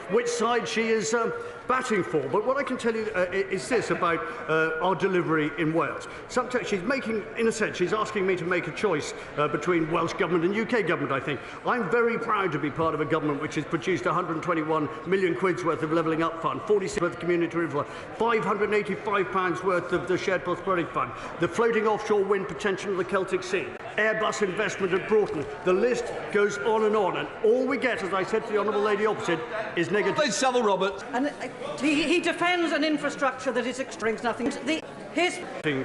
which side she is batting for. But what I can tell you is this about our delivery in Wales. Sometimes she's making, in a sense, she's asking me to make a choice between Welsh Government and UK Government, I think. I'm very proud to be part of a government which has produced 121 million quid's worth of Levelling Up Fund, 46 worth of Community River, £585 worth of the Shared Prosperity Fund, the floating offshore wind potential of the Celtic Sea, Airbus investment at Broughton. The list goes on, and all we get, as I said to the Honourable Lady opposite, is negative. Savile Roberts. And he defends an infrastructure that is extreme nothing. His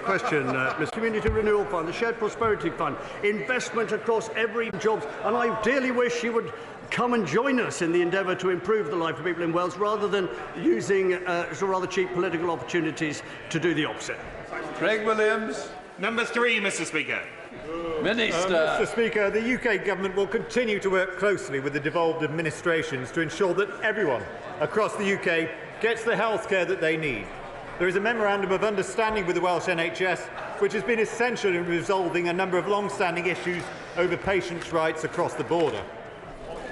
question, Mr. Community Renewal Fund, the Shared Prosperity Fund, investment across every jobs, and I dearly wish she would come and join us in the endeavour to improve the life of people in Wales, rather than using some rather cheap political opportunities to do the opposite. Craig Williams. Number 3, Mr. Speaker. Minister. Mr. Speaker, the UK Government will continue to work closely with the devolved administrations to ensure that everyone across the UK gets the health care that they need. There is a memorandum of understanding with the Welsh NHS which has been essential in resolving a number of long-standing issues over patients' rights across the border.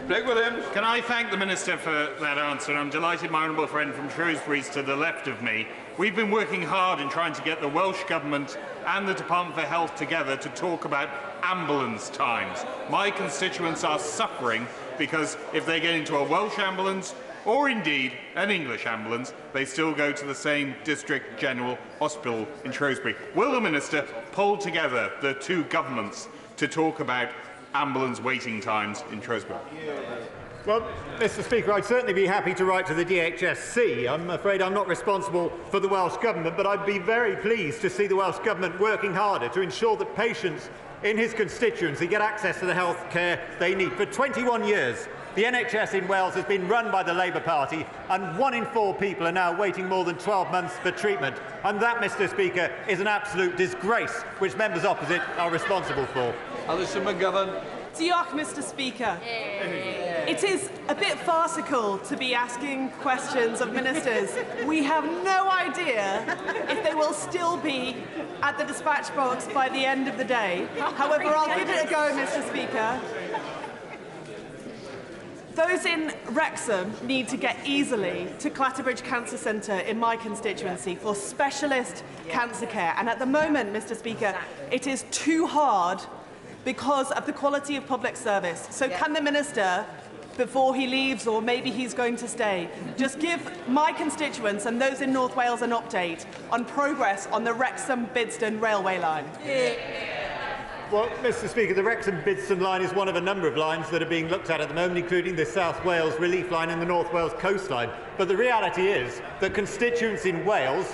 Craig Williams. Can I thank the Minister for that answer? I'm delighted my honourable friend from Shrewsbury is to the left of me. We've been working hard in trying to get the Welsh Government and the Department for Health together to talk about ambulance times. My constituents are suffering because if they get into a Welsh ambulance, or indeed an English ambulance, they still go to the same District General Hospital in Shrewsbury. Will the Minister pull together the two governments to talk about ambulance waiting times in Shrewsbury? Well, Mr. Speaker, I'd certainly be happy to write to the DHSC. I'm afraid I'm not responsible for the Welsh Government, but I'd be very pleased to see the Welsh Government working harder to ensure that patients in his constituency get access to the health care they need. For 21 years, the NHS in Wales has been run by the Labour Party, and 1 in 4 people are now waiting more than 12 months for treatment. And that, Mr. Speaker, is an absolute disgrace, which members opposite are responsible for. Alison McGovern. Diolch, Mr. Speaker. It is a bit farcical to be asking questions of ministers. We have no idea if they will still be at the dispatch box by the end of the day. However, I'll give it a go, Mr. Speaker. Those in Wrexham need to get easily to Clatterbridge Cancer Centre in my constituency for specialist cancer care. And at the moment, Mr. Speaker, it is too hard because of the quality of public service. So can the Minister, before he leaves, or maybe he's going to stay, just give my constituents and those in North Wales an update on progress on the Wrexham-Bidston railway line? Well, Mr. Speaker, the Wrexham-Bidston line is one of a number of lines that are being looked at the moment, including the South Wales Relief Line and the North Wales Coastline. But the reality is that constituents in Wales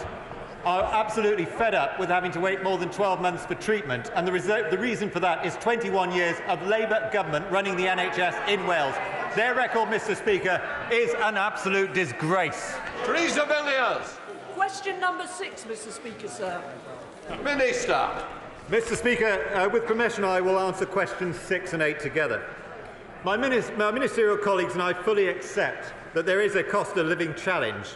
are absolutely fed up with having to wait more than 12 months for treatment, and the reason for that is 21 years of Labour government running the NHS in Wales. Their record, Mr. Speaker, is an absolute disgrace. Teresa Villiers. question number 6, Mr. Speaker, sir. Minister. Mr. Speaker, with permission, I will answer questions 6 and 8 together. My ministerial colleagues and I fully accept that there is a cost of living challenge.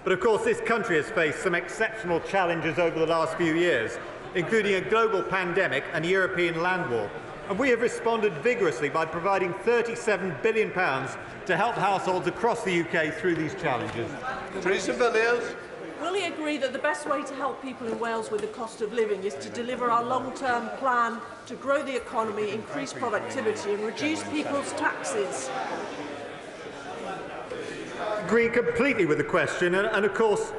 But of course, this country has faced some exceptional challenges over the last few years, including a global pandemic and a European land war. And we have responded vigorously by providing £37 billion to help households across the UK through these challenges. Teresa Villiers. Will he agree that the best way to help people in Wales with the cost of living is to deliver our long-term plan to grow the economy, increase productivity and reduce people's taxes? Agree completely with the question, and of course,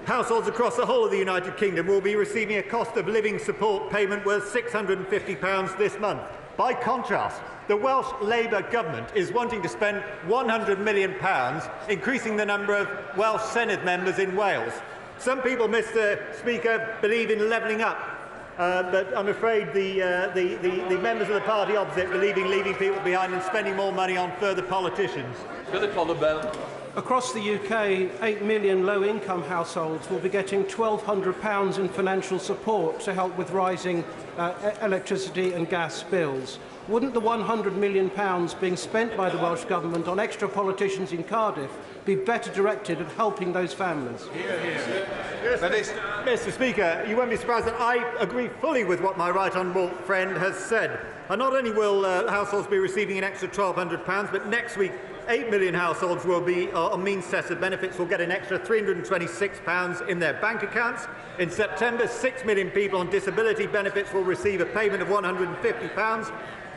households across the whole of the United Kingdom will be receiving a cost of living support payment worth £650 this month. By contrast, the Welsh Labour government is wanting to spend £100 million increasing the number of Welsh Senedd members in Wales. Some people, Mr. Speaker, believe in levelling up, but I'm afraid the members of the party opposite believe in leaving people behind and spending more money on further politicians. Philip Oliver. Across the UK, 8 million low-income households will be getting £1,200 in financial support to help with rising electricity and gas bills. Wouldn't the £100 million being spent by the Welsh Government on extra politicians in Cardiff be better directed at helping those families? Yes, Mr. Speaker, you won't be surprised that I agree fully with what my right honourable friend has said. And not only will households be receiving an extra £1,200, but next week 8 million households will be on means-tested benefits will get an extra £326 in their bank accounts. In September, 6 million people on disability benefits will receive a payment of £150.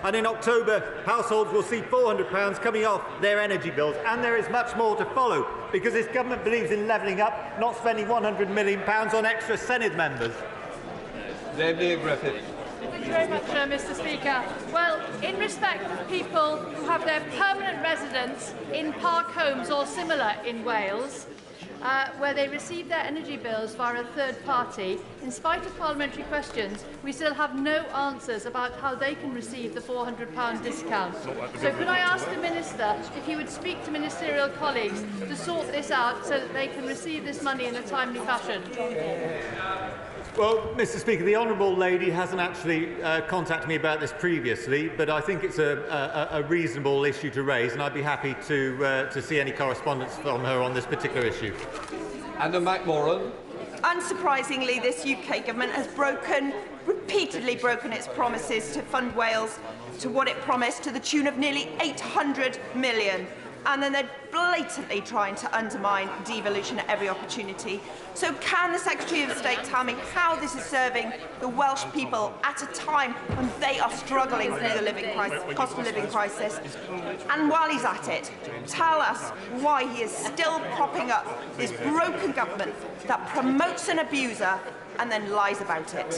And in October, households will see £400 coming off their energy bills. And there is much more to follow, because this government believes in levelling up, not spending £100 million on extra Senate members. David Griffith. Thank you very much, Mr. Speaker. Well, in respect of people who have their permanent residence in park homes or similar in Wales, where they receive their energy bills via a third party, in spite of parliamentary questions, we still have no answers about how they can receive the £400 discount. So could I ask the Minister if he would speak to ministerial colleagues to sort this out so that they can receive this money in a timely fashion? Well, Mr. Speaker, the honourable lady hasn't actually contacted me about this previously, but I think it's a reasonable issue to raise, and I'd be happy to see any correspondence from her on this particular issue. Anna McMorran. Unsurprisingly, this UK government has repeatedly broken its promises to fund Wales to what it promised, to the tune of nearly £800 million. And then they're blatantly trying to undermine devolution at every opportunity. So can the Secretary of State tell me how this is serving the Welsh people at a time when they are struggling through the cost of living crisis? And while he's at it, tell us why he is still propping up this broken government that promotes an abuser and then lies about it.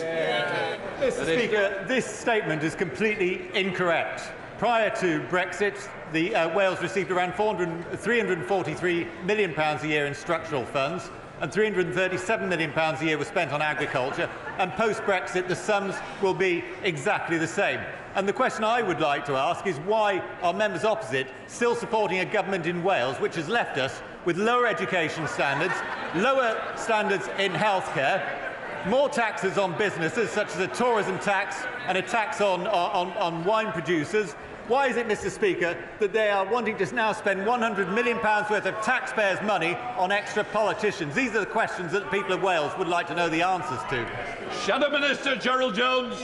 Mr. Speaker, this statement is completely incorrect. Prior to Brexit, Wales received around £343 million a year in structural funds, and £337 million a year was spent on agriculture. And post-Brexit, the sums will be exactly the same. And the question I would like to ask is why are members opposite still supporting a government in Wales which has left us with lower education standards, lower standards in healthcare, more taxes on businesses, such as a tourism tax and a tax on wine producers? Why is it, Mr. Speaker, that they are wanting to now spend £100 million worth of taxpayers' money on extra politicians? These are the questions that the people of Wales would like to know the answers to. Shadow Minister Gerald Jones.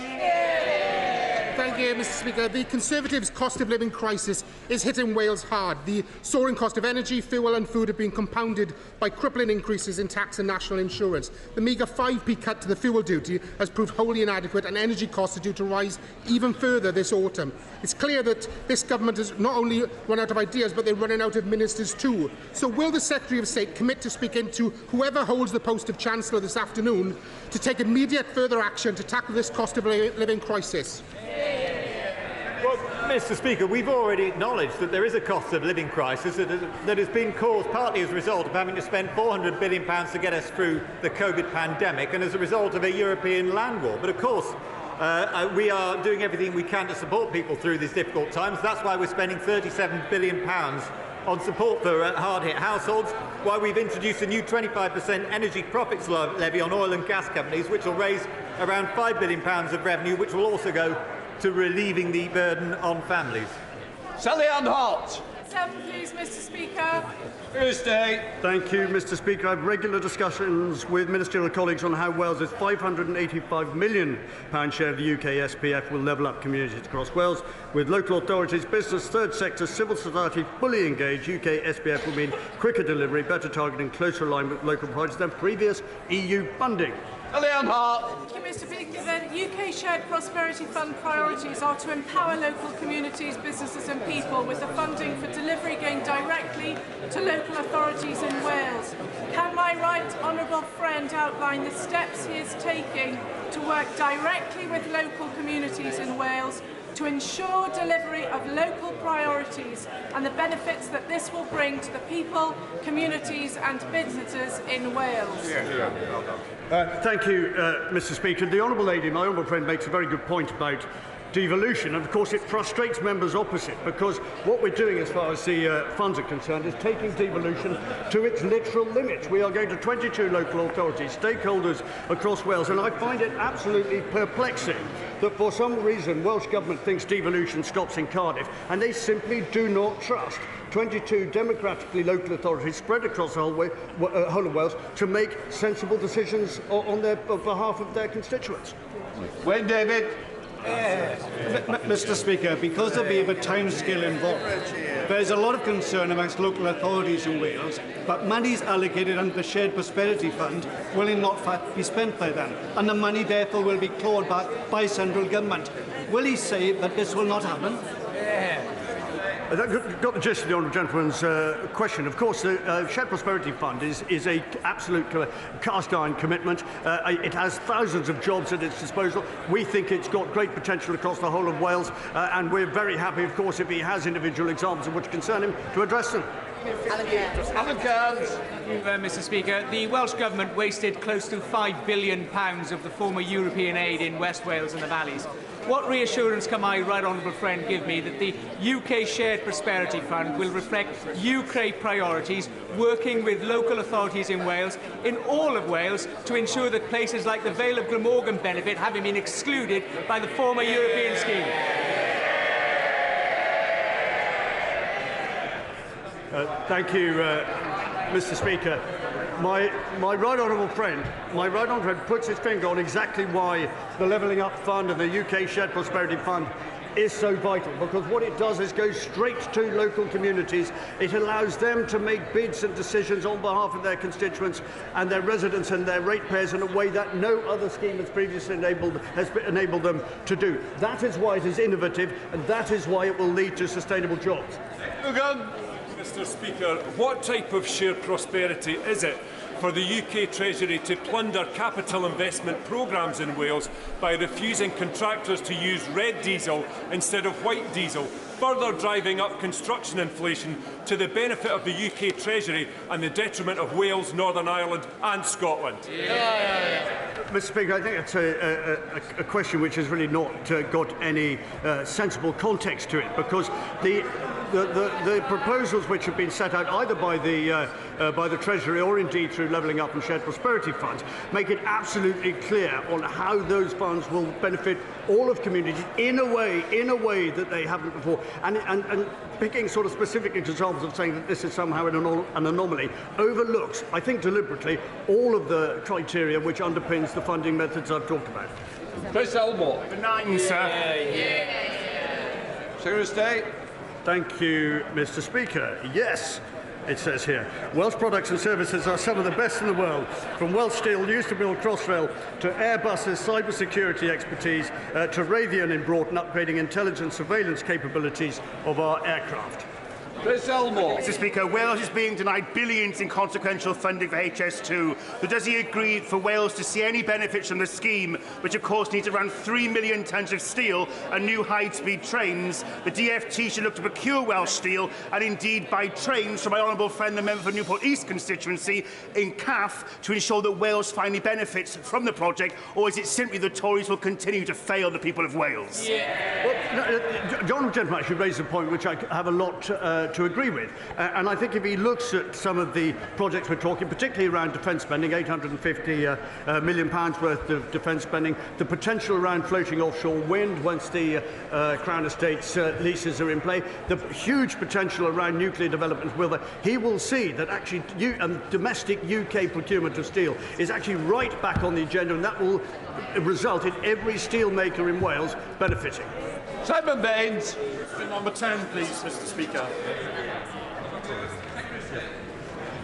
Thank you, Mr. Speaker. The Conservatives' cost of living crisis is hitting Wales hard. The soaring cost of energy, fuel and food have been compounded by crippling increases in tax and national insurance. The meagre 5p cut to the fuel duty has proved wholly inadequate, and energy costs are due to rise even further this autumn. It's clear that this government has not only run out of ideas, but they're running out of ministers too. So will the Secretary of State commit to speaking to whoever holds the post of Chancellor this afternoon to take immediate further action to tackle this cost of living crisis? Well, Mr. Speaker, we've already acknowledged that there is a cost of living crisis that has been caused partly as a result of having to spend £400 billion to get us through the COVID pandemic and as a result of a European land war. But of course, we are doing everything we can to support people through these difficult times. That's why we're spending £37 billion on support for hard-hit households, why we've introduced a new 25% energy profits levy on oil and gas companies, which will raise around £5 billion of revenue, which will also go to relieving the burden on families. Sally Ann Hart. Please, Mr. Speaker. Tuesday. Thank you, Mr. Speaker. I have regular discussions with ministerial colleagues on how Wales's £585 million share of the UK SPF will level up communities across Wales. With local authorities, business, third sector, civil society fully engaged, UK SPF will mean quicker delivery, better targeting, closer alignment with local providers than previous EU funding. Leanne Hart. Thank you, Mr. Speaker. The UK Shared Prosperity Fund priorities are to empower local communities, businesses and people with the funding for delivery going directly to local authorities in Wales. Can my right honourable friend outline the steps he is taking to work directly with local communities in Wales to ensure delivery of local priorities and the benefits that this will bring to the people, communities and businesses in Wales? Thank you, Mr. Speaker. The Honourable Lady, my honourable friend, makes a very good point about devolution, and of course it frustrates members opposite, because what we're doing as far as the funds are concerned is taking devolution to its literal limits. We are going to 22 local authorities, stakeholders across Wales, and I find it absolutely perplexing that for some reason Welsh Government thinks devolution stops in Cardiff, and they simply do not trust 22 democratically local authorities spread across the whole of Wales to make sensible decisions on behalf of their constituents. Wayne David. Mr. Speaker, because there'll be a timescale involved, there is a lot of concern amongst local authorities in Wales that monies allocated under the Shared Prosperity Fund will not be spent by them, and the money therefore will be clawed back by central government. Will he say that this will not happen? I've got the gist of the honourable gentleman's question. Of course, the Shared Prosperity Fund is an absolute cast-iron commitment. It has thousands of jobs at its disposal. We think it's got great potential across the whole of Wales, and we're very happy, of course, if he has individual examples of which concern him, to address them. Alan Cairns. Mr. Speaker, the Welsh Government wasted close to £5 billion of the former European aid in West Wales and the valleys. What reassurance can my right honourable friend give me that the UK Shared Prosperity Fund will reflect UK priorities, working with local authorities in Wales, in all of Wales, to ensure that places like the Vale of Glamorgan benefit, having been excluded by the former European scheme? Thank you, Mr. Speaker. My right honourable friend puts his finger on exactly why the Levelling Up Fund and the UK Shared Prosperity Fund is so vital, because what it does is go straight to local communities. It allows them to make bids and decisions on behalf of their constituents and their residents and their ratepayers in a way that no other scheme has previously enabled them to do. That is why it is innovative, and that is why it will lead to sustainable jobs. Mr. Speaker, what type of shared prosperity is it for the UK Treasury to plunder capital investment programmes in Wales by refusing contractors to use red diesel instead of white diesel, further driving up construction inflation to the benefit of the UK Treasury and the detriment of Wales, Northern Ireland and Scotland? Mr. Speaker, I think it's a question which has really not got any sensible context to it, because the proposals which have been set out either by the Treasury or indeed through Levelling Up and Shared Prosperity Funds make it absolutely clear on how those funds will benefit all of communities in a way that they haven't before. And picking sort of specific examples of saying that this is somehow an anomaly overlooks, I think deliberately, all of the criteria which underpins the funding methods I've talked about. Chris Elmore. Benign, sir. Secretary of State. Thank you, Mr. Speaker. Yes, it says here, Welsh products and services are some of the best in the world, from Welsh steel used to build Crossrail to Airbus's cybersecurity expertise to Raytheon in Broughton upgrading intelligence surveillance capabilities of our aircraft. Chris Elmore. Mr. Speaker, Wales is being denied billions in consequential funding for HS2. So does he agree for Wales to see any benefits from the scheme, which of course needs around 3 million tonnes of steel and new high-speed trains? The DfT should look to procure Welsh steel and indeed buy trains from my honourable friend, the member for Newport East constituency, in CAF, to ensure that Wales finally benefits from the project, or is it simply the Tories will continue to fail the people of Wales? Well, John Gentleman actually raised a point which I have a lot to agree with. And I think if he looks at some of the projects we're talking, particularly around defence spending, £850 million worth of defence spending, the potential around floating offshore wind once the Crown Estate's leases are in play, the huge potential around nuclear development, he will see that actually domestic UK procurement of steel is actually right back on the agenda, and that will result in every steelmaker in Wales benefiting. Simon Baines. Number 10, please, Mr. Speaker.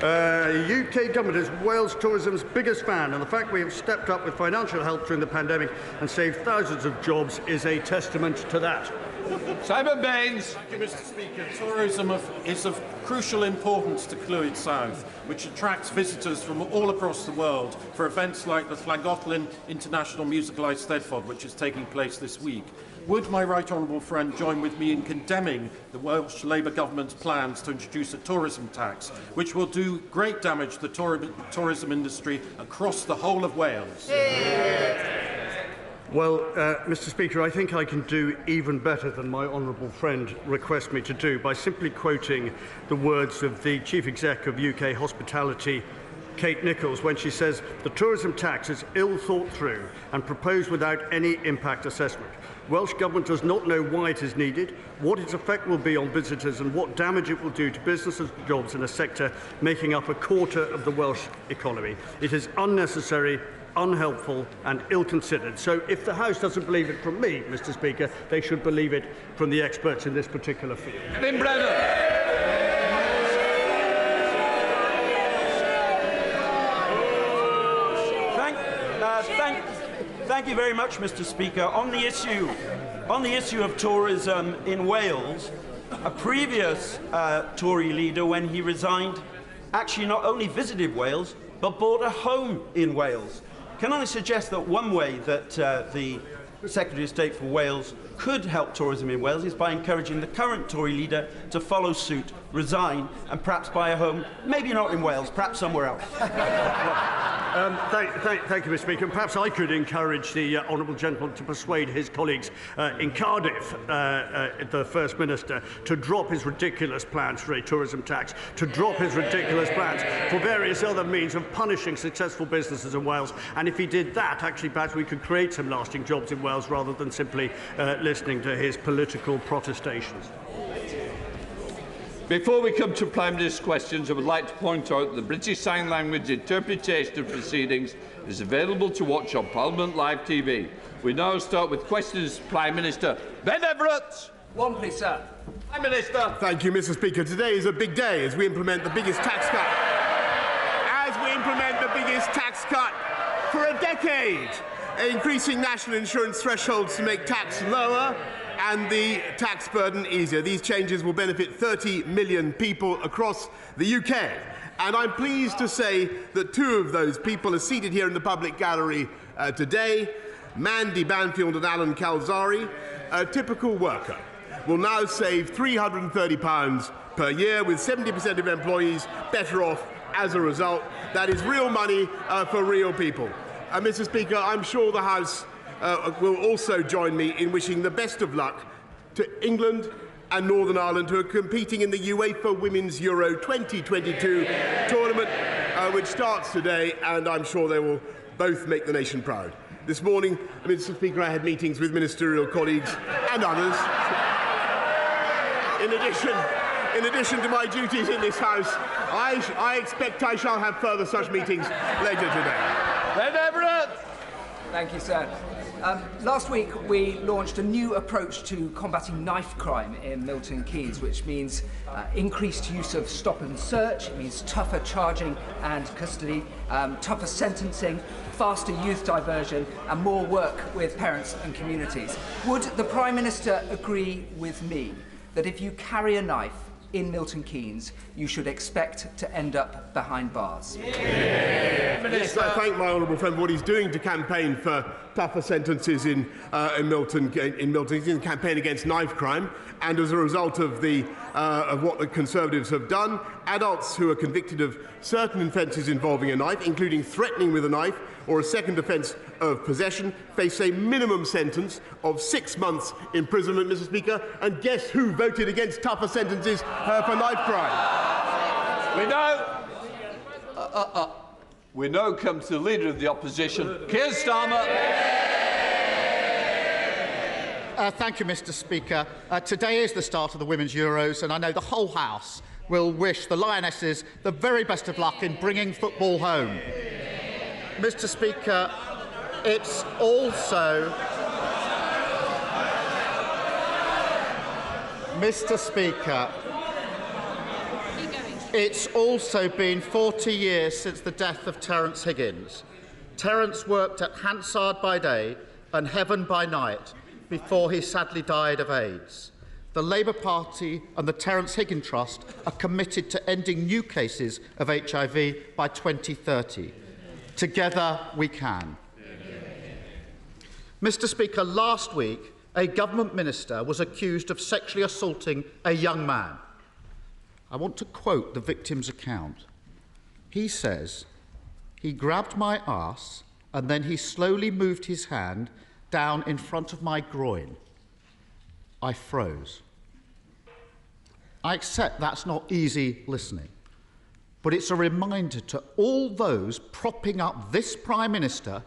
UK government is Wales tourism's biggest fan, and the fact we have stepped up with financial help during the pandemic and saved thousands of jobs is a testament to that. Simon Baines. Thank you, Mr. Speaker. Tourism is of crucial importance to Clwyd South, which attracts visitors from all across the world for events like the Llangollen International Musical Eisteddfod, which is taking place this week. Would my right honourable friend join with me in condemning the Welsh Labour government's plans to introduce a tourism tax, which will do great damage to the tourism industry across the whole of Wales? Well, Mr. Speaker, I think I can do even better than my honourable friend requests me to do by simply quoting the words of the Chief Exec of UK Hospitality, Kate Nichols, when she says, "The tourism tax is ill thought through and proposed without any impact assessment. Welsh Government does not know why it is needed, what its effect will be on visitors and what damage it will do to businesses and jobs in a sector making up a quarter of the Welsh economy. It is unnecessary unhelpful and ill-considered. So if the House doesn't believe it from me, Mr. Speaker, they should believe it from the experts in this particular field. Thank you very much, Mr. Speaker. On the issue of tourism in Wales, a previous Tory leader, when he resigned, actually not only visited Wales, but bought a home in Wales. Can I suggest that one way that the Secretary of State for Wales could help tourism in Wales is by encouraging the current Tory leader to follow suit, resign, and perhaps buy a home, maybe not in Wales, perhaps somewhere else. Thank you, Mr. Speaker. Perhaps I could encourage the honourable gentleman to persuade his colleagues in Cardiff, the First Minister, to drop his ridiculous plans for a tourism tax, to drop his ridiculous plans for various other means of punishing successful businesses in Wales. And if he did that, actually, perhaps we could create some lasting jobs in Wales rather than simply listening to his political protestations. Before we come to Prime Minister's questions, I would like to point out that the British Sign Language interpretation of proceedings is available to watch on Parliament Live TV. We now start with questions to Prime Minister. Ben Everett. One, please, sir. Prime Minister. Thank you, Mr. Speaker. Today is a big day as we implement the biggest tax cut. For a decade, increasing national insurance thresholds to make tax lower and the tax burden easier. These changes will benefit 30 million people across the UK. And I'm pleased to say that two of those people are seated here in the public gallery today. Mandy Banfield and Alan Calzari, a typical worker, will now save £330 per year, with 70% of employees better off as a result. That is real money for real people. Mr. Speaker, I'm sure the House will also join me in wishing the best of luck to England and Northern Ireland, who are competing in the UEFA Women's Euro 2022 tournament, which starts today, and I'm sure they will both make the nation proud. This morning, Mr. Speaker, I had meetings with ministerial colleagues and others. In addition to my duties in this House, I expect I shall have further such meetings later today. Ben Everett. Thank you, sir. Last week, we launched a new approach to combating knife crime in Milton Keynes, which means increased use of stop and search. It means tougher charging and custody, tougher sentencing, faster youth diversion, and more work with parents and communities. Would the Prime Minister agree with me that if you carry a knife in Milton Keynes, you should expect to end up behind bars? Yes, I thank my honourable friend for what he's doing to campaign for tougher sentences in Milton. He's in a campaign against knife crime, and as a result of what the Conservatives have done, adults who are convicted of certain offences involving a knife, including threatening with a knife or a second offence of possession, face a minimum sentence of 6 months imprisonment, Mr. Speaker. And guess who voted against tougher sentences for knife crime? We now come to the Leader of the Opposition, Keir Starmer. Thank you, Mr. Speaker. Today is the start of the Women's Euros, and I know the whole House will wish the Lionesses the very best of luck in bringing football home. Mr. Speaker, it's also... Mr. Speaker, it's also been 40 years since the death of Terence Higgins. Terence worked at Hansard by day and Heaven by night before he sadly died of AIDS. The Labour Party and the Terence Higgins Trust are committed to ending new cases of HIV by 2030. Together we can. Mr. Speaker, last week a government minister was accused of sexually assaulting a young man. I want to quote the victim's account. He says, "He grabbed my arse and then he slowly moved his hand down in front of my groin. I froze." I accept that's not easy listening, but it's a reminder to all those propping up this Prime Minister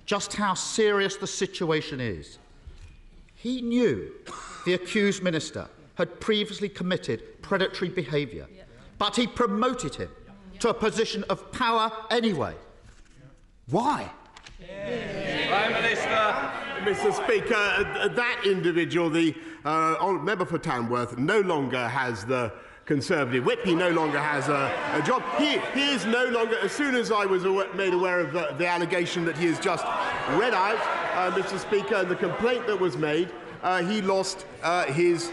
just how serious the situation is. He knew the accused minister had previously committed predatory behaviour, but he promoted him to a position of power anyway. Why? Prime Minister. Mr. Speaker, that individual, the member for Tamworth, no longer has the Conservative whip. He no longer has a job. He is no longer, as soon as I was made aware of the allegation that he has just read out, Mr. Speaker, and the complaint that was made, he lost his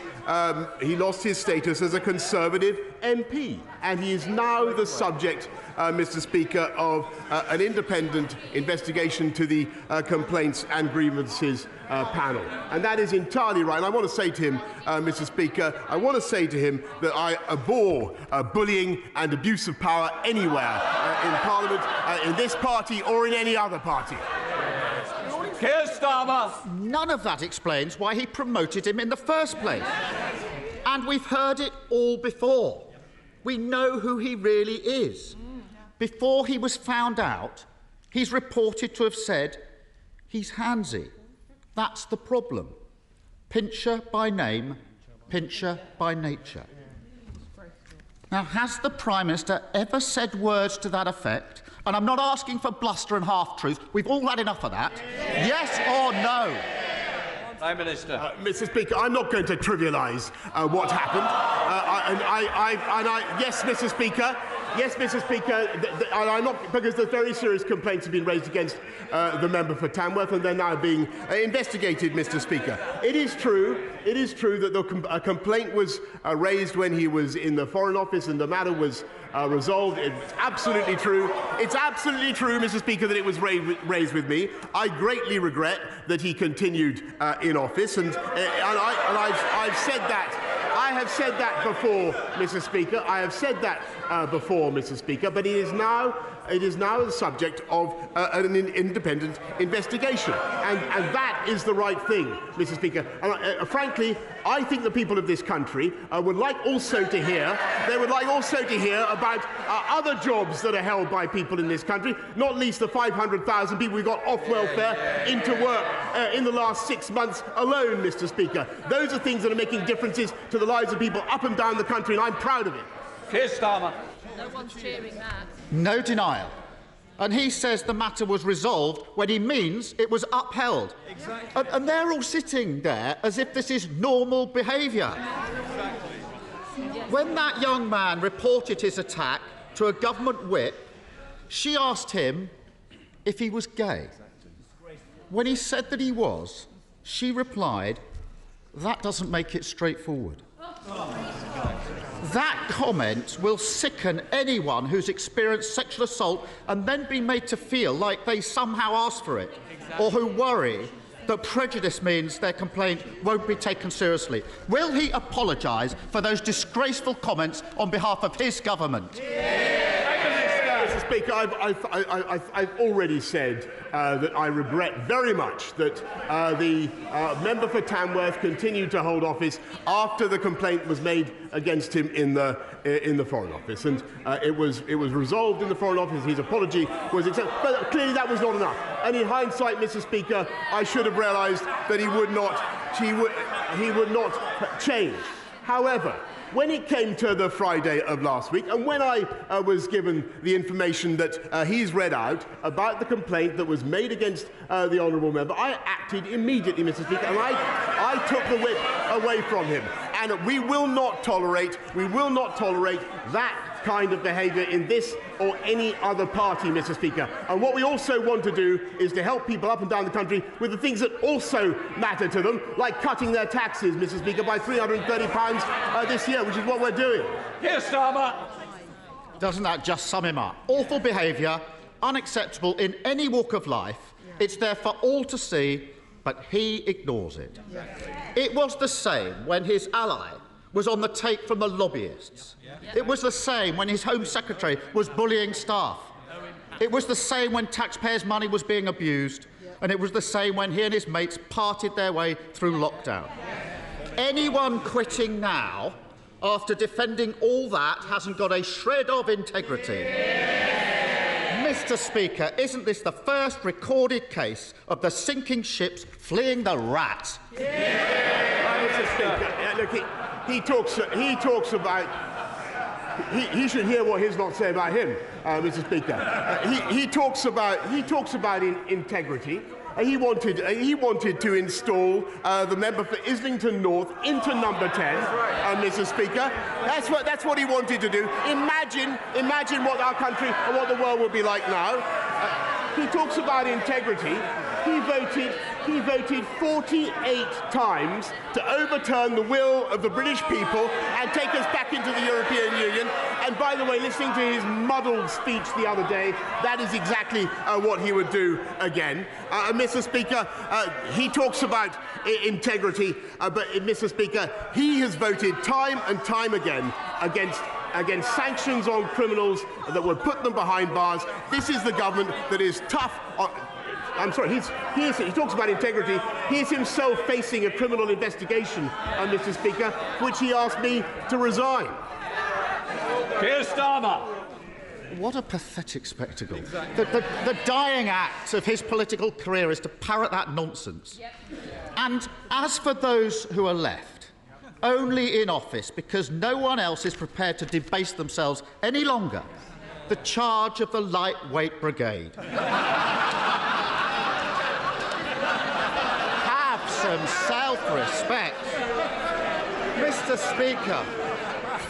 status as a Conservative MP, and he is now the subject, Mr. Speaker, of an independent investigation to the Complaints and Grievances panel. And that is entirely right. And I want to say to him, Mr. Speaker, I want to say to him that I abhor bullying and abuse of power anywhere in Parliament, in this party or in any other party. Keir Starmer. None of that explains why he promoted him in the first place. And we've heard it all before. We know who he really is. Before he was found out, he's reported to have said he's handsy. That's the problem. Pincher by name, pincher by nature. Now, has the Prime Minister ever said words to that effect? And I'm not asking for bluster and half-truth. We've all had enough of that. Yes or no? Prime Minister. Mr. Speaker, I'm not going to trivialise what happened. Yes, Mr. Speaker. Yes, Mr. Speaker, I'm not, because there's very serious complaints have been raised against the member for Tamworth, and they're now being investigated, Mr. Speaker. It is true that a complaint was raised when he was in the Foreign Office, and the matter was resolved. It's absolutely true. It's absolutely true, Mr. Speaker, that it was raised with me. I greatly regret that he continued in office, and I've said that. I have said that before, Mr. Speaker. I have said that before, Mr. Speaker. But it is now the subject of an independent investigation, and that is the right thing, Mr. Speaker. And frankly, I think the people of this country would like also to hear. They would like also to hear about other jobs that are held by people in this country, not least the 500,000 people who got off welfare into work in the last 6 months alone, Mr. Speaker. Those are things that are making differences to the lives of people up and down the country, and I'm proud of it. Keir Starmer. No one's cheering that. No denial. And he says the matter was resolved when he means it was upheld. Exactly. And they're all sitting there as if this is normal behaviour. Exactly. When that young man reported his attack to a government whip, she asked him if he was gay. When he said that he was, she replied, "That doesn't make it straightforward." That comment will sicken anyone who's experienced sexual assault and then be made to feel like they somehow asked for it, or who worry that prejudice means their complaint won't be taken seriously. Will he apologise for those disgraceful comments on behalf of his government? Mr. Speaker, I've already said that I regret very much that the member for Tamworth continued to hold office after the complaint was made against him in the Foreign Office, and it was resolved in the Foreign Office. His apology was accepted, but clearly that was not enough. And in hindsight, Mr. Speaker, I should have realised that he would not change. However, when it came to the Friday of last week, and when I was given the information that he's read out about the complaint that was made against the honourable member, I acted immediately, Mr. Speaker, and I took the whip away from him. And we will not tolerate that kind of behaviour in this or any other party, Mr. Speaker. And what we also want to do is to help people up and down the country with the things that also matter to them, like cutting their taxes, Mr. Speaker, by £330 this year, which is what we're doing. Keir Starmer. Doesn't that just sum him up? Awful behaviour, unacceptable in any walk of life. It's there for all to see, but he ignores it. It was the same when his ally was on the take from the lobbyists. It was the same when his Home Secretary was bullying staff. It was the same when taxpayers' money was being abused. And it was the same when he and his mates parted their way through lockdown. Anyone quitting now, after defending all that, hasn't got a shred of integrity. Mr. Speaker, isn't this the first recorded case of the sinking ships fleeing the rat? Mr. Speaker, look, he talks he should hear what his lot say about him, Mr. Speaker. He talks about integrity. He wanted to install the member for Islington North into number 10, Mr. Speaker. That's what he wanted to do. Imagine what our country and what the world will be like now. He talks about integrity. He voted 48 times to overturn the will of the British people and take us back into the European Union. And by the way, listening to his muddled speech the other day, that is exactly what he would do again. Mr. Speaker, he talks about integrity, but Mr. Speaker, he has voted time and time again against sanctions on criminals that would put them behind bars. This is the government that is tough on... I'm sorry, he talks about integrity. He is himself facing a criminal investigation, Mr. Speaker, which he asked me to resign. Keir Starmer. What a pathetic spectacle. The dying act of his political career is to parrot that nonsense. Yep. And as for those who are left, only in office because no one else is prepared to debase themselves any longer, the charge of the lightweight brigade. Some self-respect. Mr. Speaker,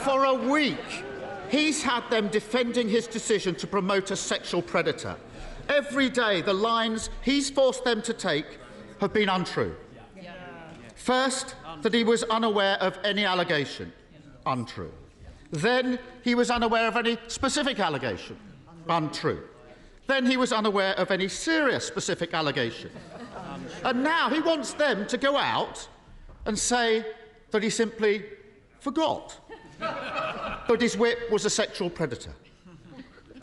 for a week, he's had them defending his decision to promote a sexual predator. Every day, the lines he's forced them to take have been untrue. First, that he was unaware of any allegation. Untrue. Then, he was unaware of any specific allegation. Untrue. Then he was unaware of any serious specific allegation. And now he wants them to go out and say that he simply forgot that his whip was a sexual predator.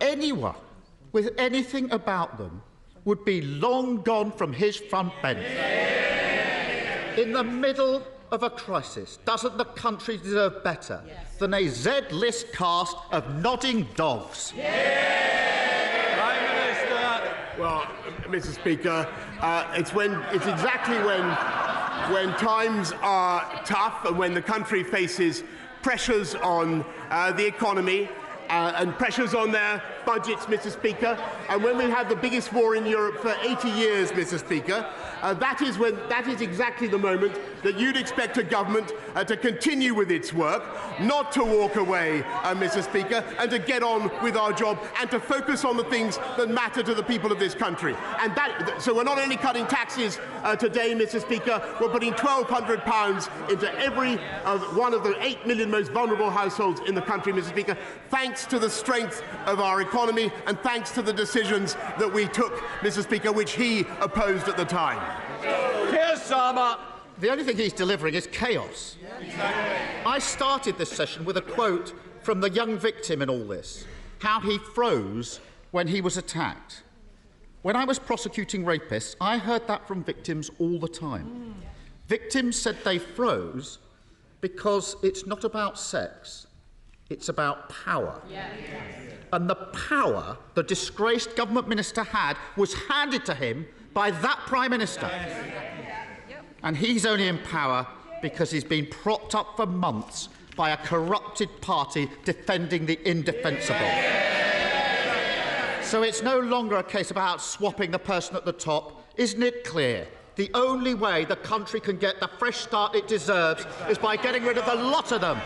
Anyone with anything about them would be long gone from his front bench. In the middle of a crisis, doesn't the country deserve better than a Z-list cast of nodding dogs? Well, Mr. Speaker, it's exactly when times are tough and when the country faces pressures on the economy and pressures on their budgets, Mr. Speaker, and when we have the biggest war in Europe for 80 years, Mr. Speaker, that is exactly the moment that you'd expect a government to continue with its work, not to walk away, Mr. Speaker, and to get on with our job and to focus on the things that matter to the people of this country. And so we're not only cutting taxes today, Mr. Speaker, we're putting £1,200 into every one of the 8 million most vulnerable households in the country, Mr. Speaker, thanks to the strength of our economy and thanks to the decisions that we took, Mr. Speaker, which he opposed at the time. Keir Starmer. The only thing he's delivering is chaos. I started this session with a quote from the young victim in all this, how he froze when he was attacked. When I was prosecuting rapists, I heard that from victims all the time. Victims said they froze because it's not about sex, it's about power. And the power the disgraced government minister had was handed to him by that Prime Minister. And he's only in power because he's been propped up for months by a corrupted party defending the indefensible. So it's no longer a case about swapping the person at the top. Isn't it clear? The only way the country can get the fresh start it deserves is by getting rid of the lot of them.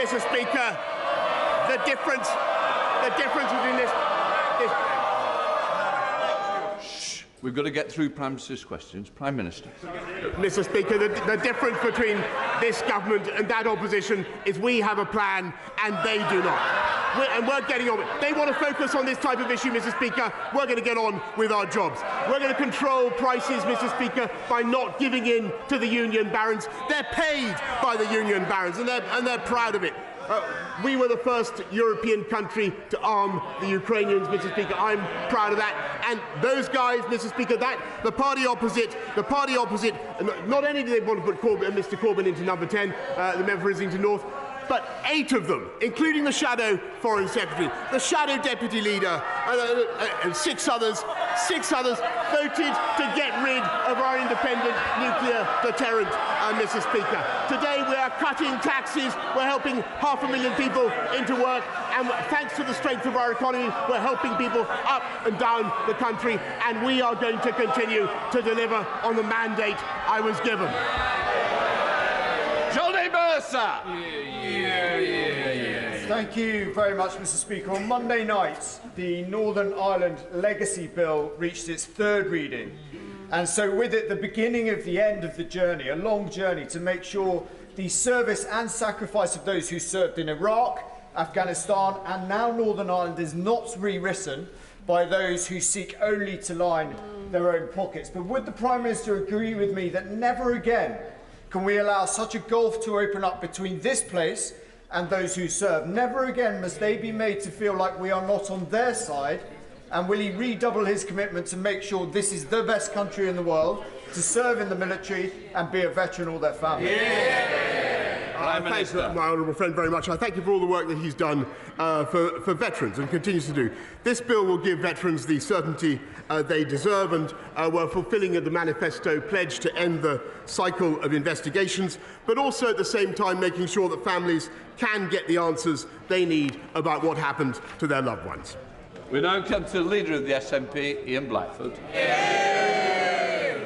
Mr. Speaker, the difference between this... Shh. We've got to get through Prime Minister's questions. Prime Minister. Mr. Speaker, the difference between this government and that opposition is we have a plan and they do not. We're getting on. They want to focus on this type of issue, Mr. Speaker. We're going to get on with our jobs. We're going to control prices, Mr. Speaker, by not giving in to the union barons. They're paid by the union barons, and they're proud of it. We were the first European country to arm the Ukrainians, Mr. Speaker. I'm proud of that. And those guys, Mr. Speaker, the party opposite, not only do they want to put Mr. Corbyn into number 10, the member for Islington North, but 8 of them, including the Shadow Foreign Secretary, the Shadow Deputy Leader, and 6 others, voted to get rid of our independent nuclear deterrent, Mr. Speaker. Today we are cutting taxes, we're helping 500,000 people into work, and thanks to the strength of our economy, we're helping people up and down the country, and we are going to continue to deliver on the mandate I was given. Johnny Mercer. Thank you very much, Mr. Speaker. On Monday night, the Northern Ireland Legacy Bill reached its 3rd reading, and so with it the beginning of the end of the journey, a long journey to make sure the service and sacrifice of those who served in Iraq, Afghanistan and now Northern Ireland is not rewritten by those who seek only to line their own pockets. But would the Prime Minister agree with me that never again can we allow such a gulf to open up between this place and those who serve? Never again must they be made to feel like we are not on their side. And will he redouble his commitment to make sure this is the best country in the world, to serve in the military and be a veteran all their families? Thanks, my honourable friend, very much. I thank you for all the work that he's done for veterans and continues to do. This bill will give veterans the certainty they deserve, and we're fulfilling the manifesto pledge to end the cycle of investigations, but also at the same time making sure that families can get the answers they need about what happened to their loved ones. We now come to the Leader of the SNP, Ian Blackford.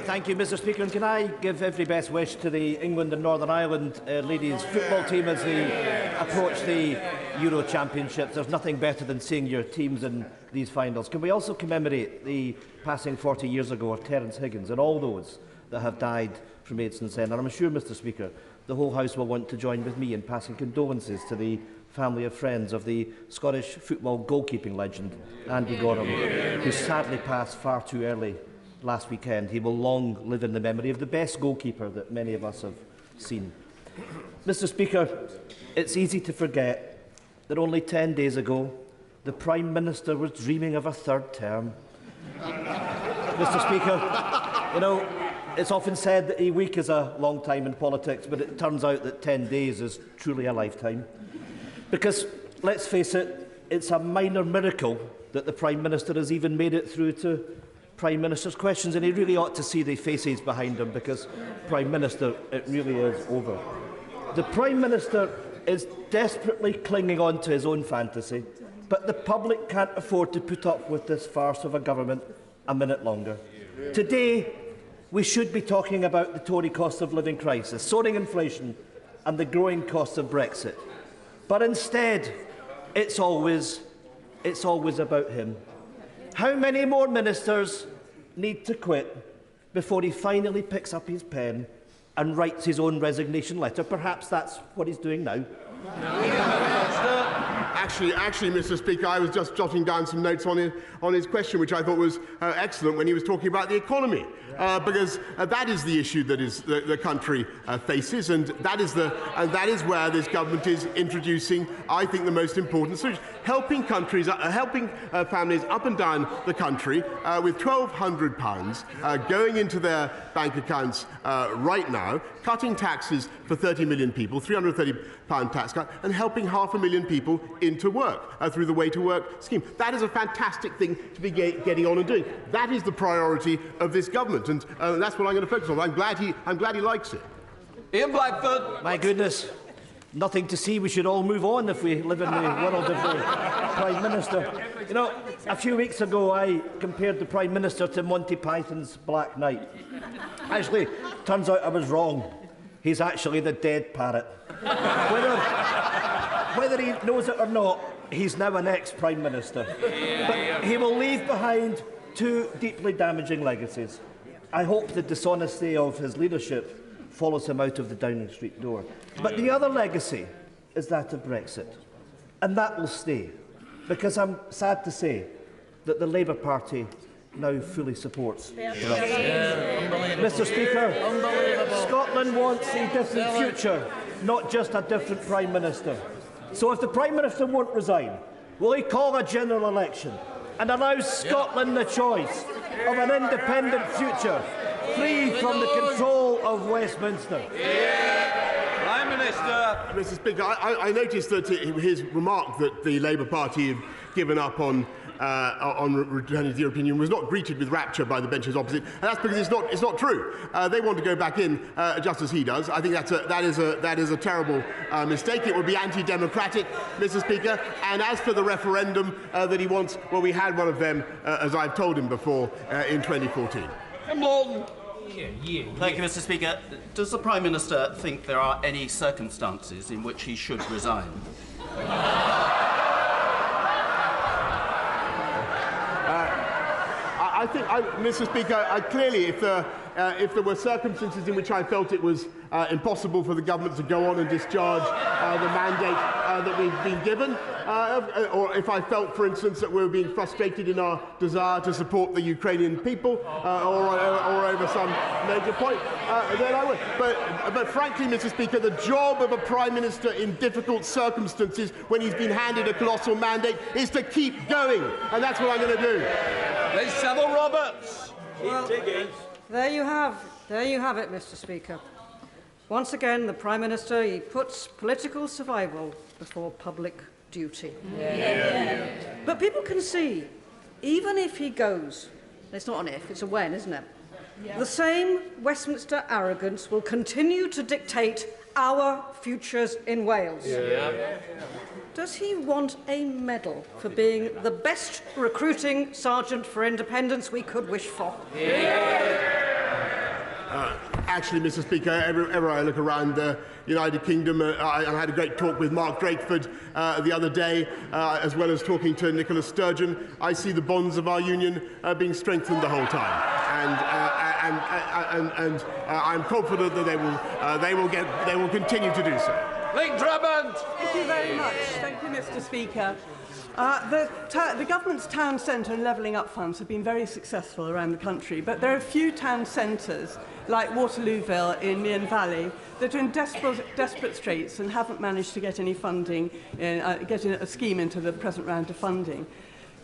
Thank you, Mr. Speaker. And can I give every best wish to the England and Northern Ireland ladies football team as they approach the Euro Championships. There's nothing better than seeing your teams in these finals. Can we also commemorate the passing 40 years ago of Terence Higgins and all those that have died from AIDS and sin? And I'm sure, Mr. Speaker, the whole House will want to join with me in passing condolences to the family of friends of the Scottish football goalkeeping legend Andy Gorham, who sadly passed far too early last weekend. He will long live in the memory of the best goalkeeper that many of us have seen. Mr. Speaker, it's easy to forget that only 10 days ago the Prime Minister was dreaming of a 3rd term. Mr. Speaker, you know, it's often said that a week is a long time in politics, but it turns out that 10 days is truly a lifetime. Because, let's face it, it's a minor miracle that the Prime Minister has even made it through to Prime Minister's questions, and he really ought to see the faces behind him, because, Prime Minister, it really is over. The Prime Minister is desperately clinging on to his own fantasy, but the public can't afford to put up with this farce of a government a minute longer. Today, we should be talking about the Tory cost of living crisis, soaring inflation and the growing cost of Brexit. But instead, it's always about him. How many more ministers need to quit before he finally picks up his pen and writes his own resignation letter? Perhaps that's what he's doing now. Actually, Mr. Speaker, I was just jotting down some notes on his question, which I thought was excellent when he was talking about the economy, because that is the issue that the country faces, and that is where this government is introducing, I think, the most important solution: helping families up and down the country with £1,200 going into their bank accounts right now, cutting taxes for 30 million people, £330 tax cut, and helping 500,000 people into work through the Way to Work scheme. That is a fantastic thing to be getting on and doing. That is the priority of this government, and that's what I'm going to focus on. I'm glad he likes it. Ian Blackford. My goodness, nothing to see. We should all move on if we live in the world of the Prime Minister. You know, a few weeks ago I compared the Prime Minister to Monty Python's Black Knight. Actually, turns out I was wrong. He's actually the dead parrot. Whether he knows it or not, he's now an ex-Prime Minister. But he will leave behind 2 deeply damaging legacies. I hope the dishonesty of his leadership follows him out of the Downing Street door. But the other legacy is that of Brexit. And that will stay, because I'm sad to say that the Labour Party now fully supports Brexit. Mr. Speaker, Scotland wants a different future, not just a different Prime Minister. So if the Prime Minister won't resign, will he call a general election and allow Scotland the choice of an independent future, free from the control of Westminster? Prime Minister. Mr. Speaker, I noticed that his remark that the Labour Party have given up on returning to the European Union was not greeted with rapture by the benches opposite, and that's because it's not true. They want to go back in just as he does. I think that is a terrible mistake. It would be anti-democratic, Mr. Speaker. And as for the referendum that he wants, well, we had one of them, as I've told him before, in 2014. Come on. Thank you, Mr. Speaker. Does the Prime Minister think there are any circumstances in which he should resign? I think, Mr. Speaker, clearly, if there were circumstances in which I felt it was impossible for the government to go on and discharge the mandate that we've been given, or if I felt, for instance, that we were being frustrated in our desire to support the Ukrainian people, or over some major point, then I would. But frankly, Mr. Speaker, the job of a Prime Minister in difficult circumstances when he's been handed a colossal mandate is to keep going, and that's what I'm going to do. There's Savile Roberts. Well, there you have it, Mr. Speaker. Once again, the Prime Minister, he puts political survival before public duty. Yeah. But people can see, even if he goes, it's not an if, it's a when, isn't it? Yeah. The same Westminster arrogance will continue to dictate our futures in Wales. Yeah. Does he want a medal for being the best recruiting sergeant for independence we could wish for? Actually, Mr. Speaker, ever I look around the United Kingdom, I had a great talk with Mark Drakeford the other day, as well as talking to Nicola Sturgeon. I see the bonds of our union being strengthened the whole time, and I'm confident that they will continue to do so. Link Drummond. Thank you very much. Thank you, Mr. Speaker. The government's town centre and levelling up funds have been very successful around the country, but there are a few town centres, like Waterlooville in Mearn Valley, that are in desperate straits and haven't managed to get any funding, getting a scheme into the present round of funding.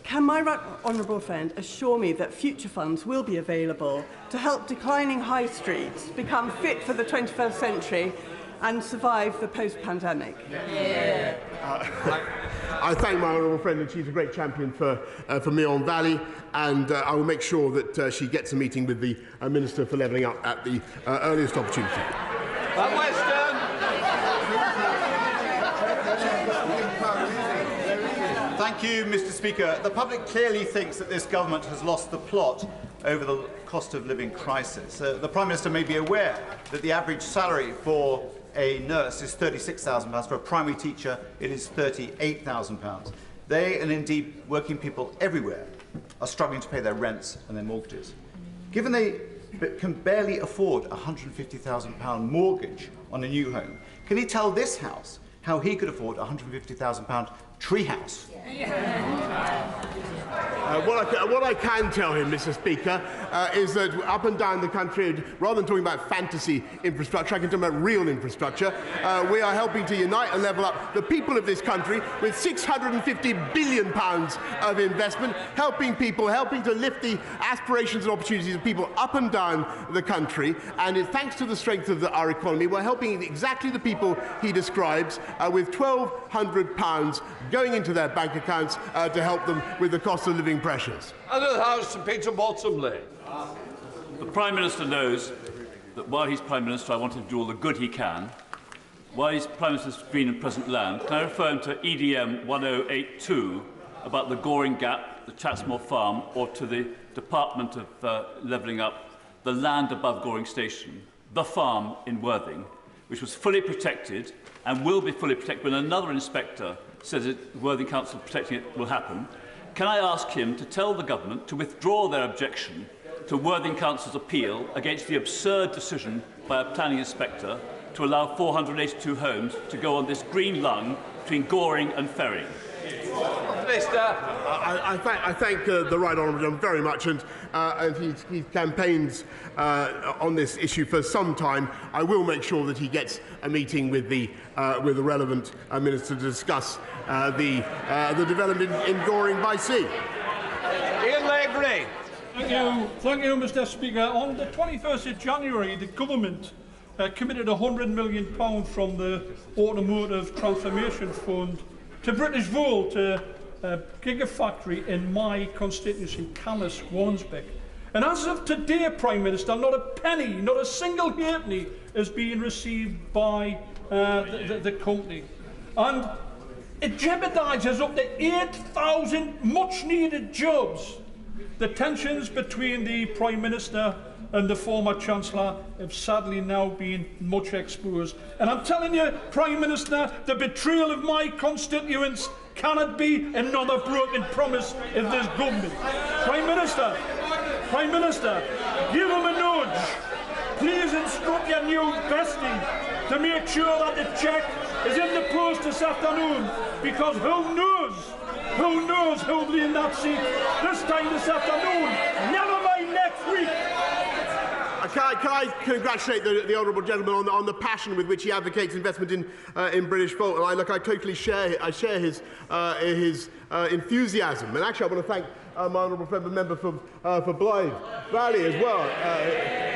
Can my honourable friend assure me that future funds will be available to help declining high streets become fit for the 21st century and survive the post-pandemic? Yeah. I thank my honourable friend, and she's a great champion for Mearn Valley, and I will make sure that she gets a meeting with the Minister for Levelling Up at the earliest opportunity. Thank you, Mr. Speaker. The public clearly thinks that this government has lost the plot over the cost of living crisis. The Prime Minister may be aware that the average salary for a nurse is £36,000. For a primary teacher, it is £38,000. They, and indeed working people everywhere, are struggling to pay their rents and their mortgages. Given they can barely afford a £150,000 mortgage on a new home, can he tell this House how he could afford a £150,000 treehouse? What I can tell him, Mr. Speaker, is that up and down the country, rather than talking about fantasy infrastructure, I can talk about real infrastructure. We are helping to unite and level up the people of this country with £650 billion of investment, helping to lift the aspirations and opportunities of people up and down the country. And thanks to the strength of our economy, we're helping exactly the people he describes with £1,200 going into their bank accounts to help them with the cost of living pressures. Under the House, Peter Bottomley. The Prime Minister knows that while he's Prime Minister, I want him to do all the good he can. While he's Prime Minister's Green and Present Land, can I refer him to EDM 1082 about the Goring Gap, the Chatsmore Farm, or to the Department of Levelling Up, the land above Goring Station, the farm in Worthing, which was fully protected and will be fully protected when another inspector says that Worthing Council protecting it will happen. Can I ask him to tell the government to withdraw their objection to Worthing Council's appeal against the absurd decision by a planning inspector to allow 482 homes to go on this green lung between Goring and Ferry? I thank the Right Honourable Gentleman very much, and he campaigns on this issue for some time. I will make sure that he gets a meeting with the relevant minister to discuss the development in Goring by sea. Ian Lavery. Thank you, Mr. Speaker. On the 21st of January, the government committed £100 million from the Automotive Transformation Fund to British Volt, a gigafactory in my constituency, Camas, Wansbeck. And as of today, Prime Minister, not a penny, not a single halfpenny is being received by the company. And it jeopardises up to 8,000 much-needed jobs. The tensions between the Prime Minister and the former Chancellor have sadly now been much exposed. And I'm telling you, Prime Minister, the betrayal of my constituents cannot be another broken promise of this government. Prime Minister, give him a nudge. Please instruct your new bestie to make sure that the cheque is in the post this afternoon, because who knows who'll be in that seat this time this afternoon, never mind next week. Can I congratulate the honourable gentleman on the passion with which he advocates investment in British Volt, and I totally share his enthusiasm. And actually, I want to thank my honourable friend, the member for Blythe Valley as well,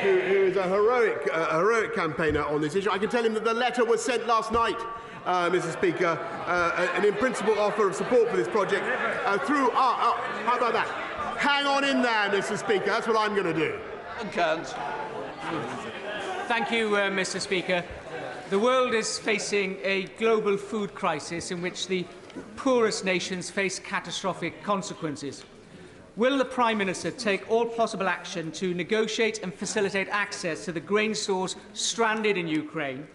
who is a heroic campaigner on this issue. I can tell him that the letter was sent last night, Mr. Speaker, an in-principle offer of support for this project through. How about that? Hang on in there, Mr. Speaker. That's what I'm going to do. Thank you, Mr. Speaker. The world is facing a global food crisis in which the poorest nations face catastrophic consequences. Will the Prime Minister take all possible action to negotiate and facilitate access to the grain stores stranded in Ukraine?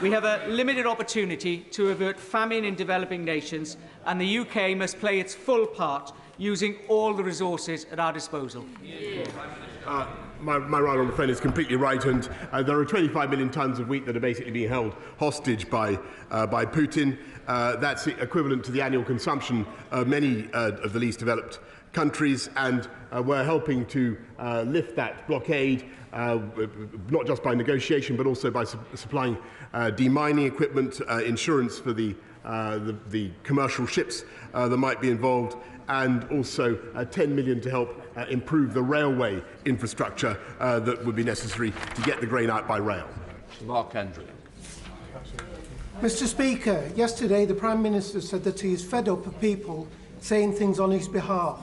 We have a limited opportunity to avert famine in developing nations, and the UK must play its full part using all the resources at our disposal. My right honourable friend is completely right, and there are 25 million tonnes of wheat that are basically being held hostage by Putin. That's equivalent to the annual consumption of many of the least developed countries, and we're helping to lift that blockade, not just by negotiation, but also by supplying demining equipment, insurance for the commercial ships that might be involved, and also 10 million to help improve the railway infrastructure that would be necessary to get the grain out by rail. Mark Andrew. Mr. Speaker, yesterday the Prime Minister said that he is fed up of people saying things on his behalf.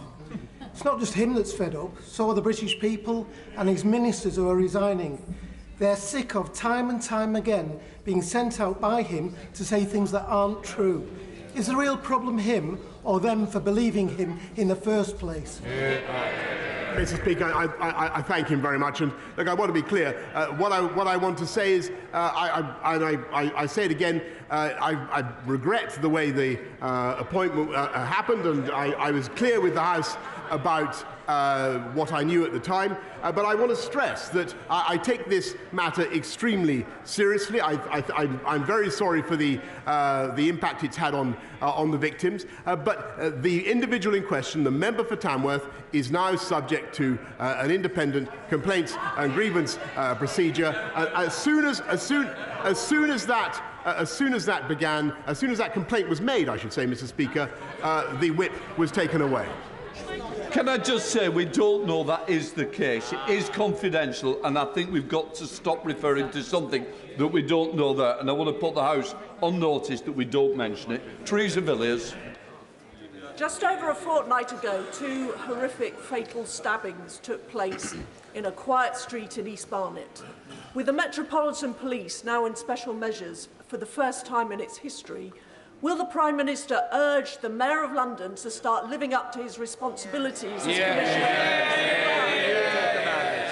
It's not just him that's fed up, so are the British people and his ministers who are resigning. They're sick of time and time again being sent out by him to say things that aren't true. Is the real problem him or them for believing him in the first place? Mr. Speaker, I thank him very much, and look, I want to be clear. What I want to say is, I say it again. I regret the way the appointment happened, and I was clear with the House about what I knew at the time. But I want to stress that I take this matter extremely seriously. I'm very sorry for the impact it's had on the victims. But the individual in question, the member for Tamworth, is now subject to an independent complaints and grievance procedure. As soon as that complaint was made, I should say, Mr. Speaker, the whip was taken away. Can I just say we don't know that is the case. It is confidential, and I think we've got to stop referring to something that we don't know there. And I want to put the House on notice that we don't mention it. Teresa Villiers. Just over a fortnight ago, 2 horrific fatal stabbings took place in a quiet street in East Barnet. With the Metropolitan Police now in special measures for the first time in its history, will the Prime Minister urge the Mayor of London to start living up to his responsibilities as Commissioner?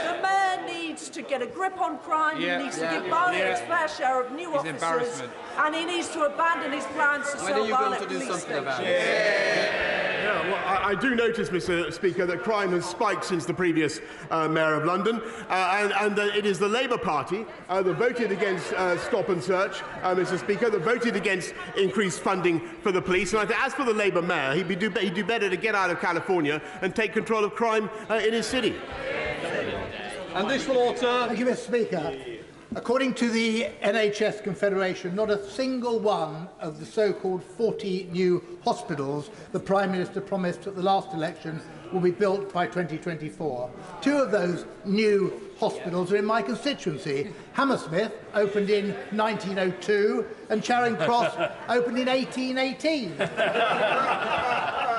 The Mayor needs to get a grip on crime, he needs to give Barnet its fair share of new officers, and he needs to abandon his plans to sell Barnet police stations. Well, I do notice, Mr. Speaker, that crime has spiked since the previous Mayor of London, and it is the Labour Party that voted against stop and search, Mr. Speaker, that voted against increased funding for the police. And I think, as for the Labour Mayor, he'd do better to get out of California and take control of crime in his city. And this will alter. Thank you, Mr. Speaker. According to the NHS Confederation, not a single one of the so-called 40 new hospitals the Prime Minister promised at the last election will be built by 2024. Two of those new hospitals are in my constituency. Hammersmith opened in 1902 and Charing Cross opened in 1818.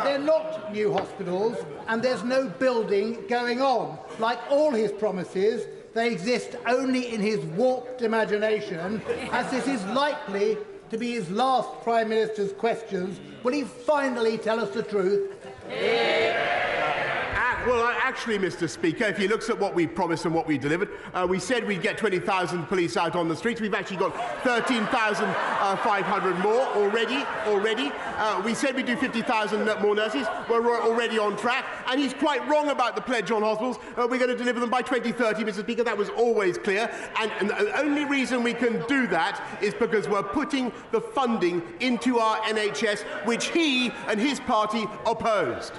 They're not new hospitals and there's no building going on. Like all his promises, they exist only in his warped imagination, as this is likely to be his last Prime Minister's questions. Will he finally tell us the truth? Well, actually, Mr. Speaker, if he looks at what we promised and what we delivered, we said we'd get 20,000 police out on the streets. We've actually got 13,500 more already. We said we'd do 50,000 more nurses. We're already on track. And he's quite wrong about the pledge on hospitals. We're going to deliver them by 2030, Mr. Speaker. That was always clear. And the only reason we can do that is because we're putting the funding into our NHS, which he and his party opposed.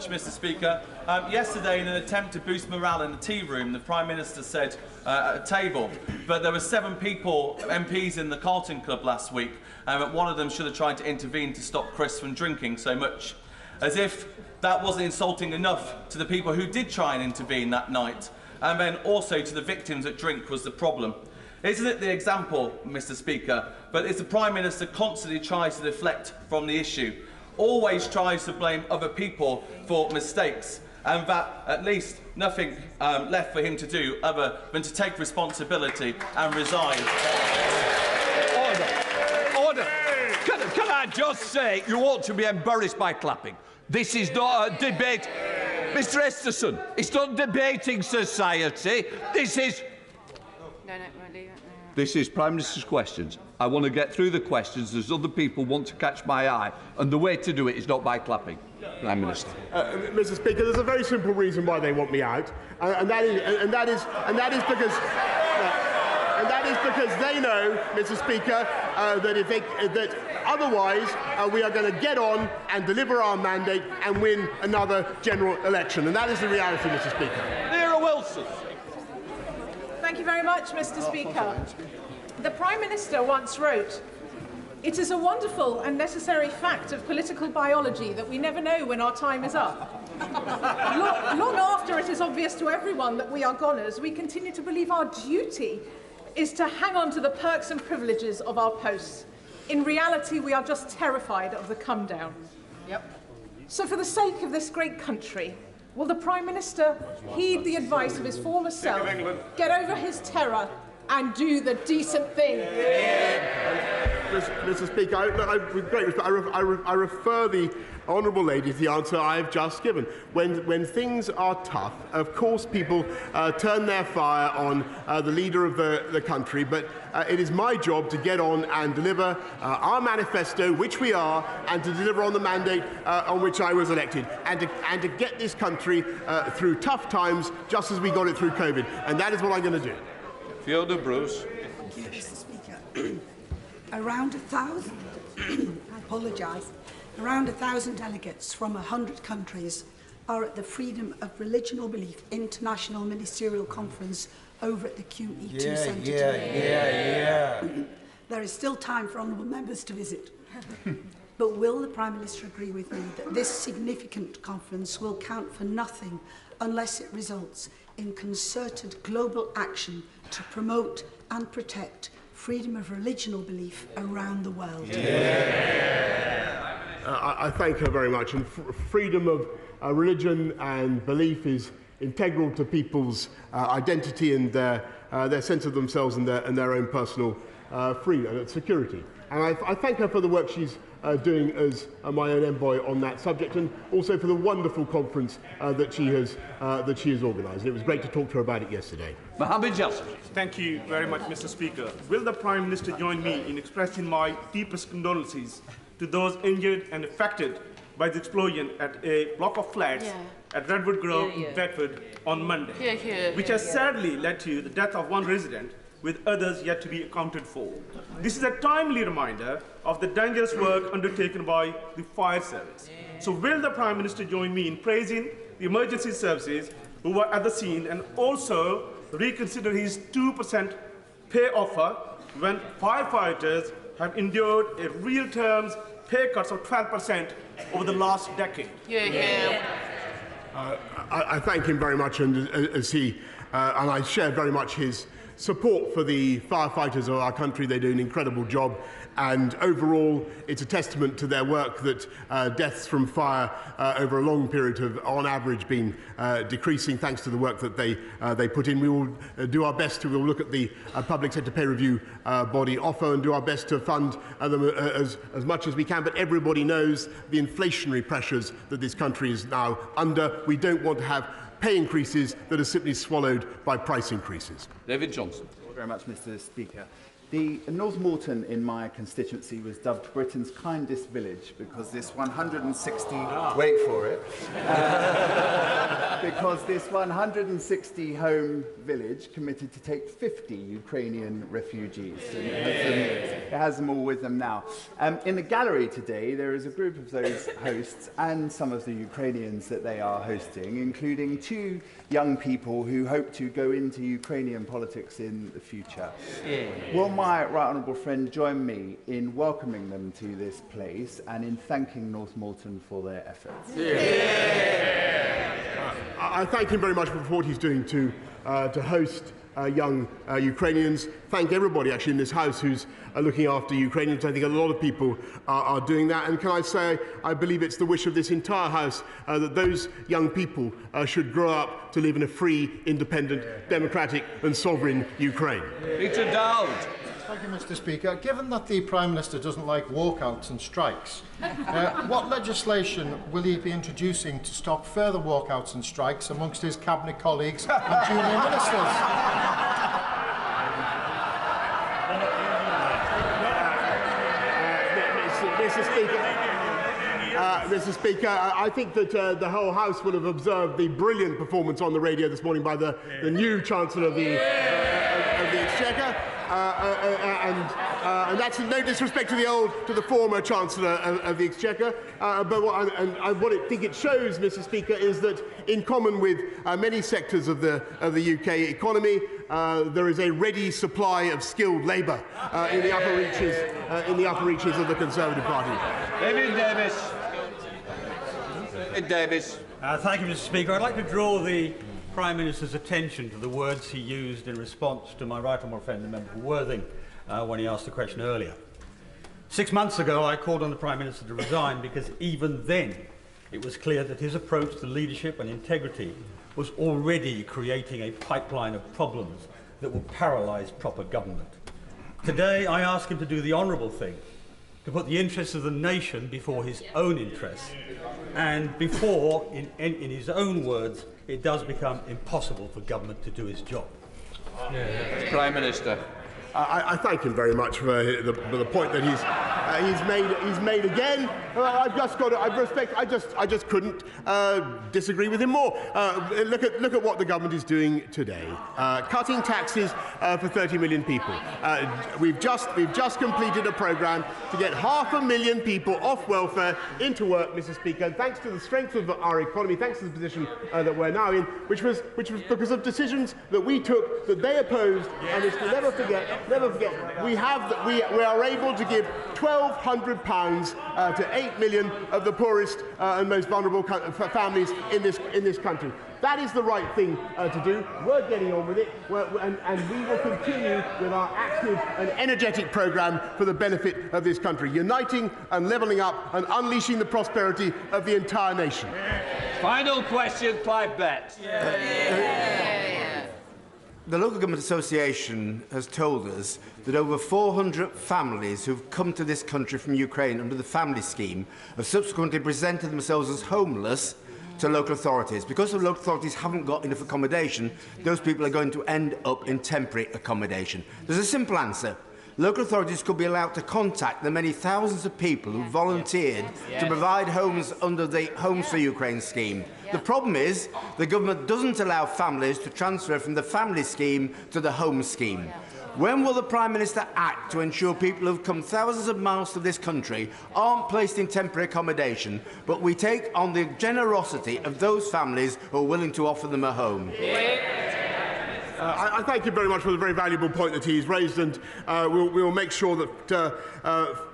Mr. Speaker. Yesterday, in an attempt to boost morale in the tea room, the Prime Minister said at a table, but there were 7 people, MPs in the Carlton Club last week, and one of them should have tried to intervene to stop Chris from drinking so much. As if that wasn't insulting enough to the people who did try and intervene that night, and then also to the victims that drink was the problem. Isn't it the example, Mr. Speaker, but it's the Prime Minister constantly tries to deflect from the issue, always tries to blame other people for mistakes, and that at least nothing left for him to do other than to take responsibility and resign. Order. Can I just say, you ought to be embarrassed by clapping. This is not a debate. Mr. Esterson, it's not debating society. This is... This is Prime Minister's questions. I want to get through the questions as other people want to catch my eye, and the way to do it is not by clapping. Prime Minister. Mr. Speaker, there's a very simple reason why they want me out, and that is because they know, Mr. Speaker, that otherwise we are going to get on and deliver our mandate and win another general election, and that is the reality, Mr. Speaker. Neera Wilson. Thank you very much, Mr. Speaker. The Prime Minister once wrote, "It is a wonderful and necessary fact of political biology that we never know when our time is up. Long after it is obvious to everyone that we are goners, we continue to believe our duty is to hang on to the perks and privileges of our posts. In reality, we are just terrified of the come down." So for the sake of this great country, will the Prime Minister heed the advice of his former self, get over his terror and do the decent thing? Mr. Speaker, with great respect, I refer the honourable lady to the answer I have just given. When things are tough, of course people turn their fire on the leader of the country, but it is my job to get on and deliver our manifesto, which we are, and to deliver on the mandate on which I was elected, and to get this country through tough times, just as we got it through COVID. And that is what I'm going to do. Fiona Bruce. Thank you, Mr. Speaker. Around 1,000, I apologise, around 1,000 delegates from 100 countries are at the Freedom of Religion or Belief International Ministerial Conference over at the QE2 Centre today. There is still time for honourable members to visit. But will the Prime Minister agree with me that this significant conference will count for nothing unless it results in concerted global action to promote and protect freedom of religion or belief around the world? I thank her very much. And freedom of religion and belief is integral to people's identity and their sense of themselves and their own personal freedom and security. And I thank her for the work she's doing as my own envoy on that subject, and also for the wonderful conference that she has organised. It was great to talk to her about it yesterday. Mohammed Jasser. Thank you very much, Mr. Speaker. Will the Prime Minister join me in expressing my deepest condolences to those injured and affected by the explosion at a block of flats at Redwood Grove in Bedford on Monday, which has sadly led to the death of one resident, with others yet to be accounted for. This is a timely reminder of the dangerous work undertaken by the fire service. So will the Prime Minister join me in praising the emergency services who were at the scene, and also reconsider his 2% pay offer when firefighters have endured a real terms pay cuts of 12% over the last decade? I thank him very much, and and I share very much his support for the firefighters of our country. They do an incredible job, and overall it's a testament to their work that deaths from fire over a long period have on average been decreasing thanks to the work that they put in. We will do our best we'll look at the public sector pay review body offer and do our best to fund them as much as we can, but everybody knows the inflationary pressures that this country is now under. We don't want to have pay increases that are simply swallowed by price increases. David Johnson. Thank you very much, Mr. Speaker. The North Morton in my constituency was dubbed Britain's kindest village because this 160, wait for it, because this 160 home village committed to take 50 Ukrainian refugees. And it has them all with them now. In the gallery today, there is a group of those hosts and some of the Ukrainians that they are hosting, including 2 young people who hope to go into Ukrainian politics in the future. Will my right honourable friend join me in welcoming them to this place and in thanking North Morton for their efforts? I thank him very much for what he's doing to host young Ukrainians. Thank everybody actually in this House who's looking after Ukrainians. I think a lot of people are doing that. And can I say, I believe it's the wish of this entire House that those young people should grow up to live in a free, independent, democratic and sovereign Ukraine. Peter Dowd. Thank you, Mr. Speaker. Given that the Prime Minister doesn't like walkouts and strikes, what legislation will he be introducing to stop further walkouts and strikes amongst his cabinet colleagues and junior ministers? Mr. Speaker, I think that the whole House will have observed the brilliant performance on the radio this morning by the new Chancellor of the Exchequer. And that's no disrespect to the former Chancellor of the Exchequer. But what I think it shows, Mr. Speaker, is that in common with many sectors of the UK economy, there is a ready supply of skilled labour in the upper reaches of the Conservative Party. David Davis. Thank you, Mr. Speaker. I'd like to draw the Prime Minister's attention to the words he used in response to my right honourable friend, the member for Worthing, when he asked the question earlier. 6 months ago, I called on the Prime Minister to resign because even then it was clear that his approach to leadership and integrity was already creating a pipeline of problems that will paralyse proper government. Today, I ask him to do the honourable thing, to put the interests of the nation before his own interests, and before, in his own words, it does become impossible for government to do its job. Prime Minister. I thank him very much for the point that he's made again. I've just got to respect. I just couldn't disagree with him more. Look at what the government is doing today. Cutting taxes for 30 million people. We've just completed a programme to get 500,000 people off welfare into work, Mr. Speaker. And thanks to the strength of our economy, thanks to the position that we're now in, which was because of decisions that we took that they opposed, and it's to never forget. We are able to give £1,200 to 8 million of the poorest and most vulnerable families in this country. That is the right thing to do. We're getting on with it, and we will continue with our active and energetic programme for the benefit of this country, uniting and levelling up and unleashing the prosperity of the entire nation. Final question, Clive Betts. The Local Government Association has told us that over 400 families who've come to this country from Ukraine under the family scheme have subsequently presented themselves as homeless to local authorities. Because the local authorities haven't got enough accommodation, those people are going to end up in temporary accommodation. There's a simple answer. Local authorities could be allowed to contact the many thousands of people who volunteered to provide homes under the Homes for Ukraine scheme. The problem is the government doesn't allow families to transfer from the family scheme to the home scheme. When will the Prime Minister act to ensure people who have come thousands of miles to this country aren't placed in temporary accommodation, but we take on the generosity of those families who are willing to offer them a home? I thank him very much for the very valuable point that he's raised, and we will make sure that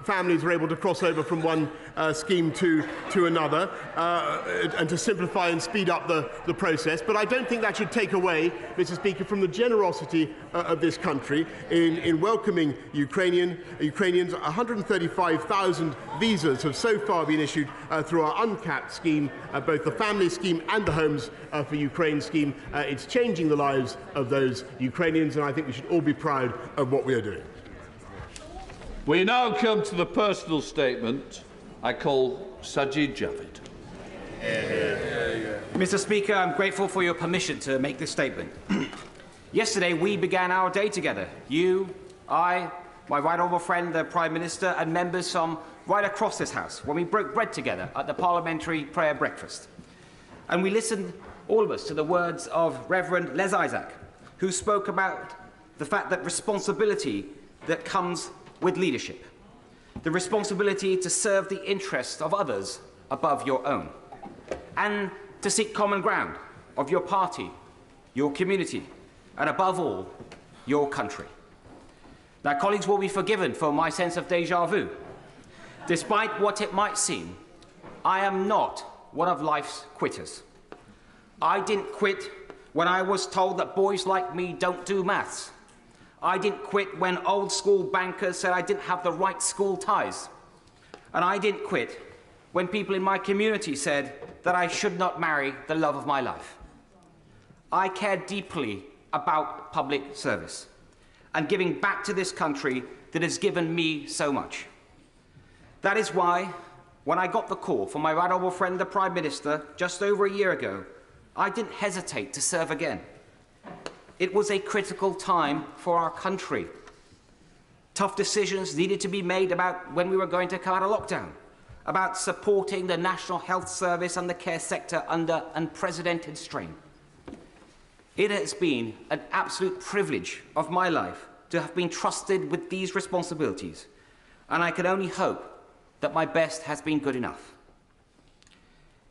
families are able to cross over from one scheme to another, and to simplify and speed up the process. But I don't think that should take away, Mr. Speaker, from the generosity of this country in welcoming Ukrainians. 135,000 visas have so far been issued through our uncapped scheme, both the family scheme and the Homes for Ukraine scheme. It's changing the lives of those Ukrainians, and I think we should all be proud of what we are doing. We now come to the personal statement. I call Sajid Javid. Mr. Speaker, I'm grateful for your permission to make this statement. Yesterday, we began our day together. You, I, my right honourable friend, the Prime Minister, and members from right across this House, when we broke bread together at the Parliamentary Prayer Breakfast. And we listened, all of us, to the words of Reverend Les Isaac, who spoke about the fact that responsibility that comes with leadership, the responsibility to serve the interests of others above your own, and to seek common ground of your party, your community, and above all, your country. Now, colleagues will be forgiven for my sense of déjà vu. Despite what it might seem, I am not one of life's quitters. I didn't quit when I was told that boys like me don't do maths. I didn't quit when old school bankers said I didn't have the right school ties. And I didn't quit when people in my community said that I should not marry the love of my life. I care deeply about public service and giving back to this country that has given me so much. That is why, when I got the call from my right honourable friend, the Prime Minister, just over a year ago, I didn't hesitate to serve again. It was a critical time for our country. Tough decisions needed to be made about when we were going to come out of lockdown, about supporting the National Health Service and the care sector under unprecedented strain. It has been an absolute privilege of my life to have been trusted with these responsibilities, and I can only hope that my best has been good enough.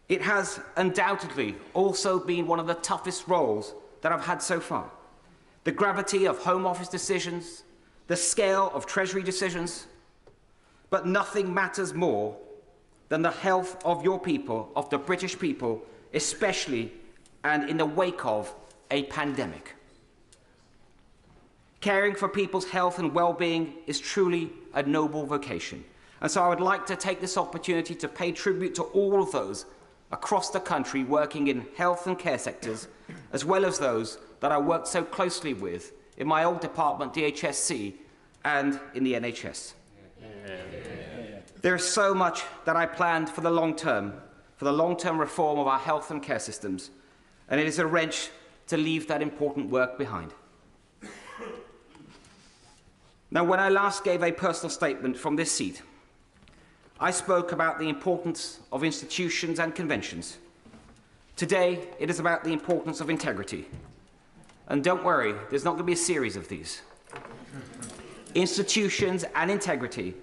It has undoubtedly also been one of the toughest roles that I've had so far. The gravity of Home Office decisions, the scale of Treasury decisions, but nothing matters more than the health of your people, of the British people, especially and in the wake of a pandemic. Caring for people's health and well-being is truly a noble vocation. And so I would like to take this opportunity to pay tribute to all of those across the country working in health and care sectors, as well as those that I worked so closely with in my old department, DHSC, and in the NHS. There is so much that I planned for the long-term reform of our health and care systems, and it is a wrench to leave that important work behind. Now, when I last gave a personal statement from this seat, I spoke about the importance of institutions and conventions. Today, it is about the importance of integrity. And don't worry, there's not going to be a series of these. Institutions and integrity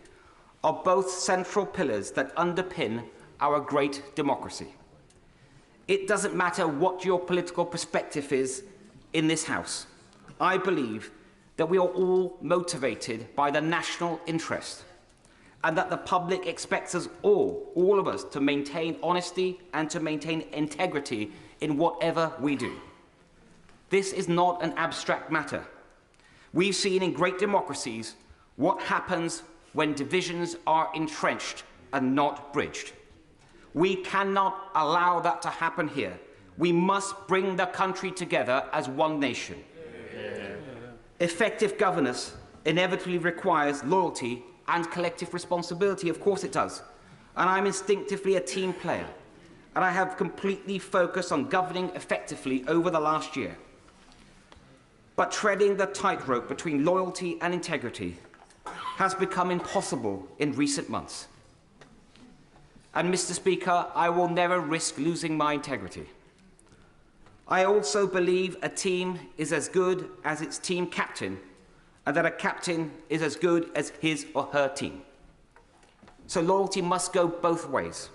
are both central pillars that underpin our great democracy. It doesn't matter what your political perspective is in this House. I believe that we are all motivated by the national interest, and that the public expects us all of us, to maintain honesty and to maintain integrity in whatever we do. This is not an abstract matter. We've seen in great democracies what happens when divisions are entrenched and not bridged. We cannot allow that to happen here. We must bring the country together as one nation. Effective governance inevitably requires loyalty and collective responsibility. Of course it does. And I'm instinctively a team player. And I have completely focused on governing effectively over the last year. But treading the tightrope between loyalty and integrity has become impossible in recent months. And, Mr. Speaker, I will never risk losing my integrity. I also believe a team is as good as its team captain, and that a captain is as good as his or her team. So loyalty must go both ways.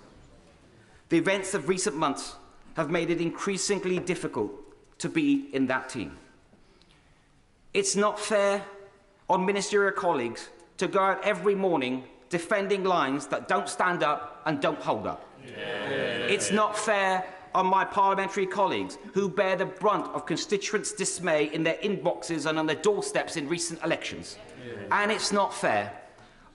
The events of recent months have made it increasingly difficult to be in that team. It's not fair on ministerial colleagues to go out every morning defending lines that don't stand up and don't hold up. It's not fair on my parliamentary colleagues who bear the brunt of constituents' dismay in their inboxes and on their doorsteps in recent elections. And it's not fair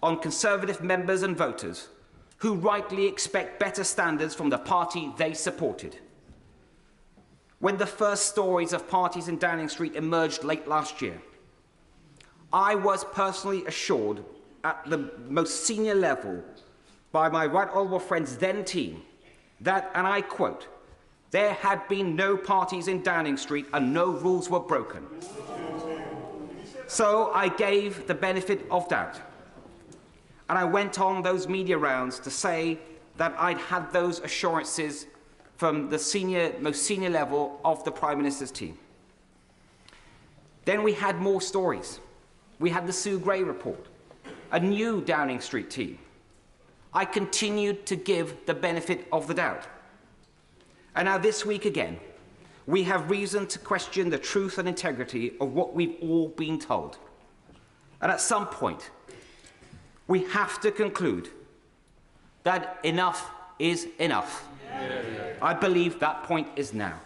on Conservative members and voters who rightly expect better standards from the party they supported. When the first stories of parties in Downing Street emerged late last year, I was personally assured at the most senior level by my right honourable friend's then team that, and I quote, there had been no parties in Downing Street and no rules were broken. So I gave the benefit of doubt. And I went on those media rounds to say that I'd had those assurances from the most senior level of the Prime Minister's team. Then we had more stories. We had the Sue Gray report, a new Downing Street team. I continued to give the benefit of the doubt. And now this week again, we have reason to question the truth and integrity of what we've all been told. And at some point, we have to conclude that enough is enough. I believe that point is now.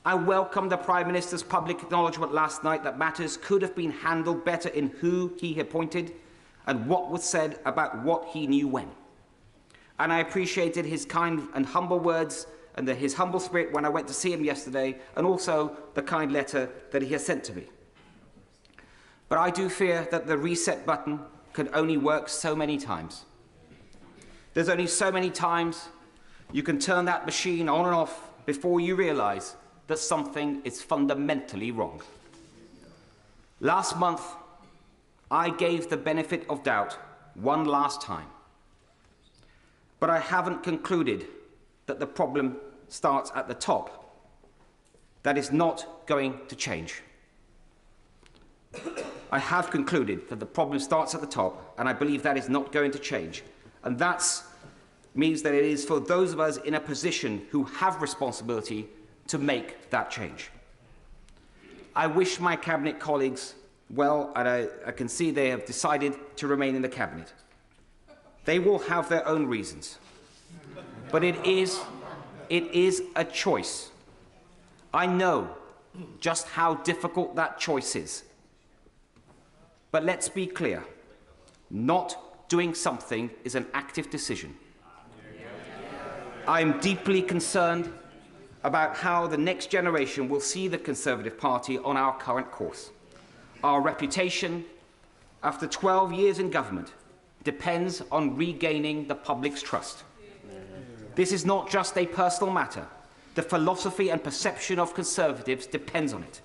I welcome the Prime Minister's public acknowledgement last night that matters could have been handled better in who he appointed and what was said about what he knew when. And I appreciated his kind and humble words and his humble spirit when I went to see him yesterday, and also the kind letter that he has sent to me. But I do fear that the reset button can only work so many times. There's only so many times you can turn that machine on and off before you realise that something is fundamentally wrong. Last month, I gave the benefit of doubt one last time. But I haven't concluded that the problem starts at the top. That is not going to change. I have concluded that the problem starts at the top, and I believe that is not going to change. And that means that it is for those of us in a position who have responsibility to make that change. I wish my Cabinet colleagues well, and I can see they have decided to remain in the Cabinet. They will have their own reasons. But it is a choice. I know just how difficult that choice is. But let's be clear, not doing something is an active decision. I am deeply concerned about how the next generation will see the Conservative Party on our current course. Our reputation, after 12 years in government, depends on regaining the public's trust. This is not just a personal matter. The philosophy and perception of Conservatives depends on it.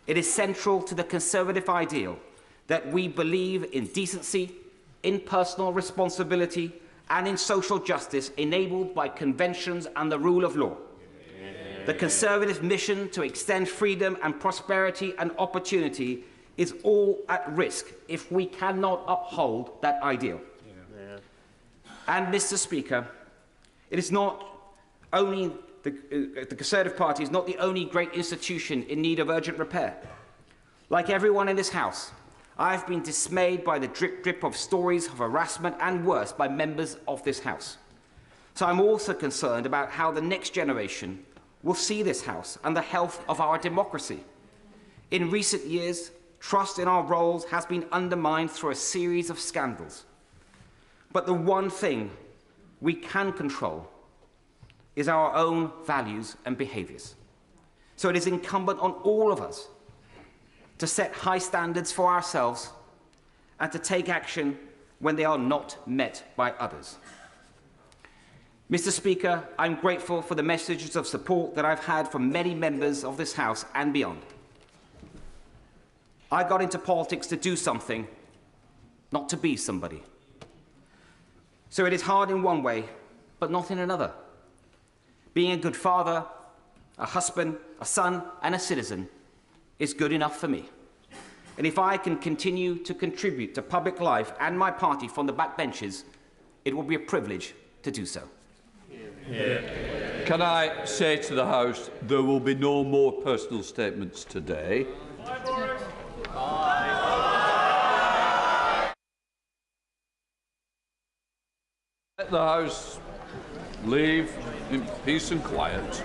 It is central to the Conservative ideal that we believe in decency, in personal responsibility, and in social justice enabled by conventions and the rule of law. The Conservative mission to extend freedom and prosperity and opportunity is all at risk if we cannot uphold that ideal. And, Mr. Speaker, it is not only the Conservative Party is not the only great institution in need of urgent repair. Like everyone in this House, I have been dismayed by the drip of stories of harassment and worse by members of this House. So I'm also concerned about how the next generation will see this House and the health of our democracy. In recent years, trust in our roles has been undermined through a series of scandals. But the one thing we can control is our own values and behaviours. So it is incumbent on all of us to set high standards for ourselves and to take action when they are not met by others. Mr. Speaker, I'm grateful for the messages of support that I've had from many members of this House and beyond. I got into politics to do something, not to be somebody. So it is hard in one way, but not in another. Being a good father, a husband, a son, and a citizen is good enough for me. And if I can continue to contribute to public life and my party from the backbenches, it will be a privilege to do so. Can I say to the House, there will be no more personal statements today. let the House leave in peace and quiet.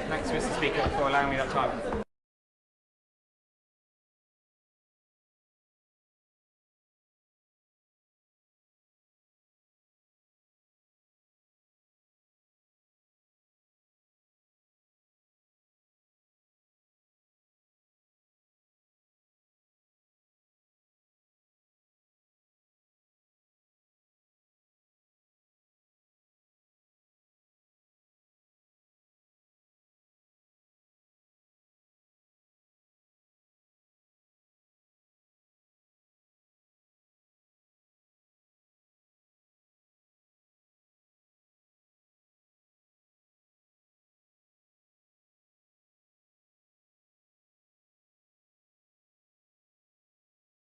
Thanks, Mr. Speaker, for allowing me that time.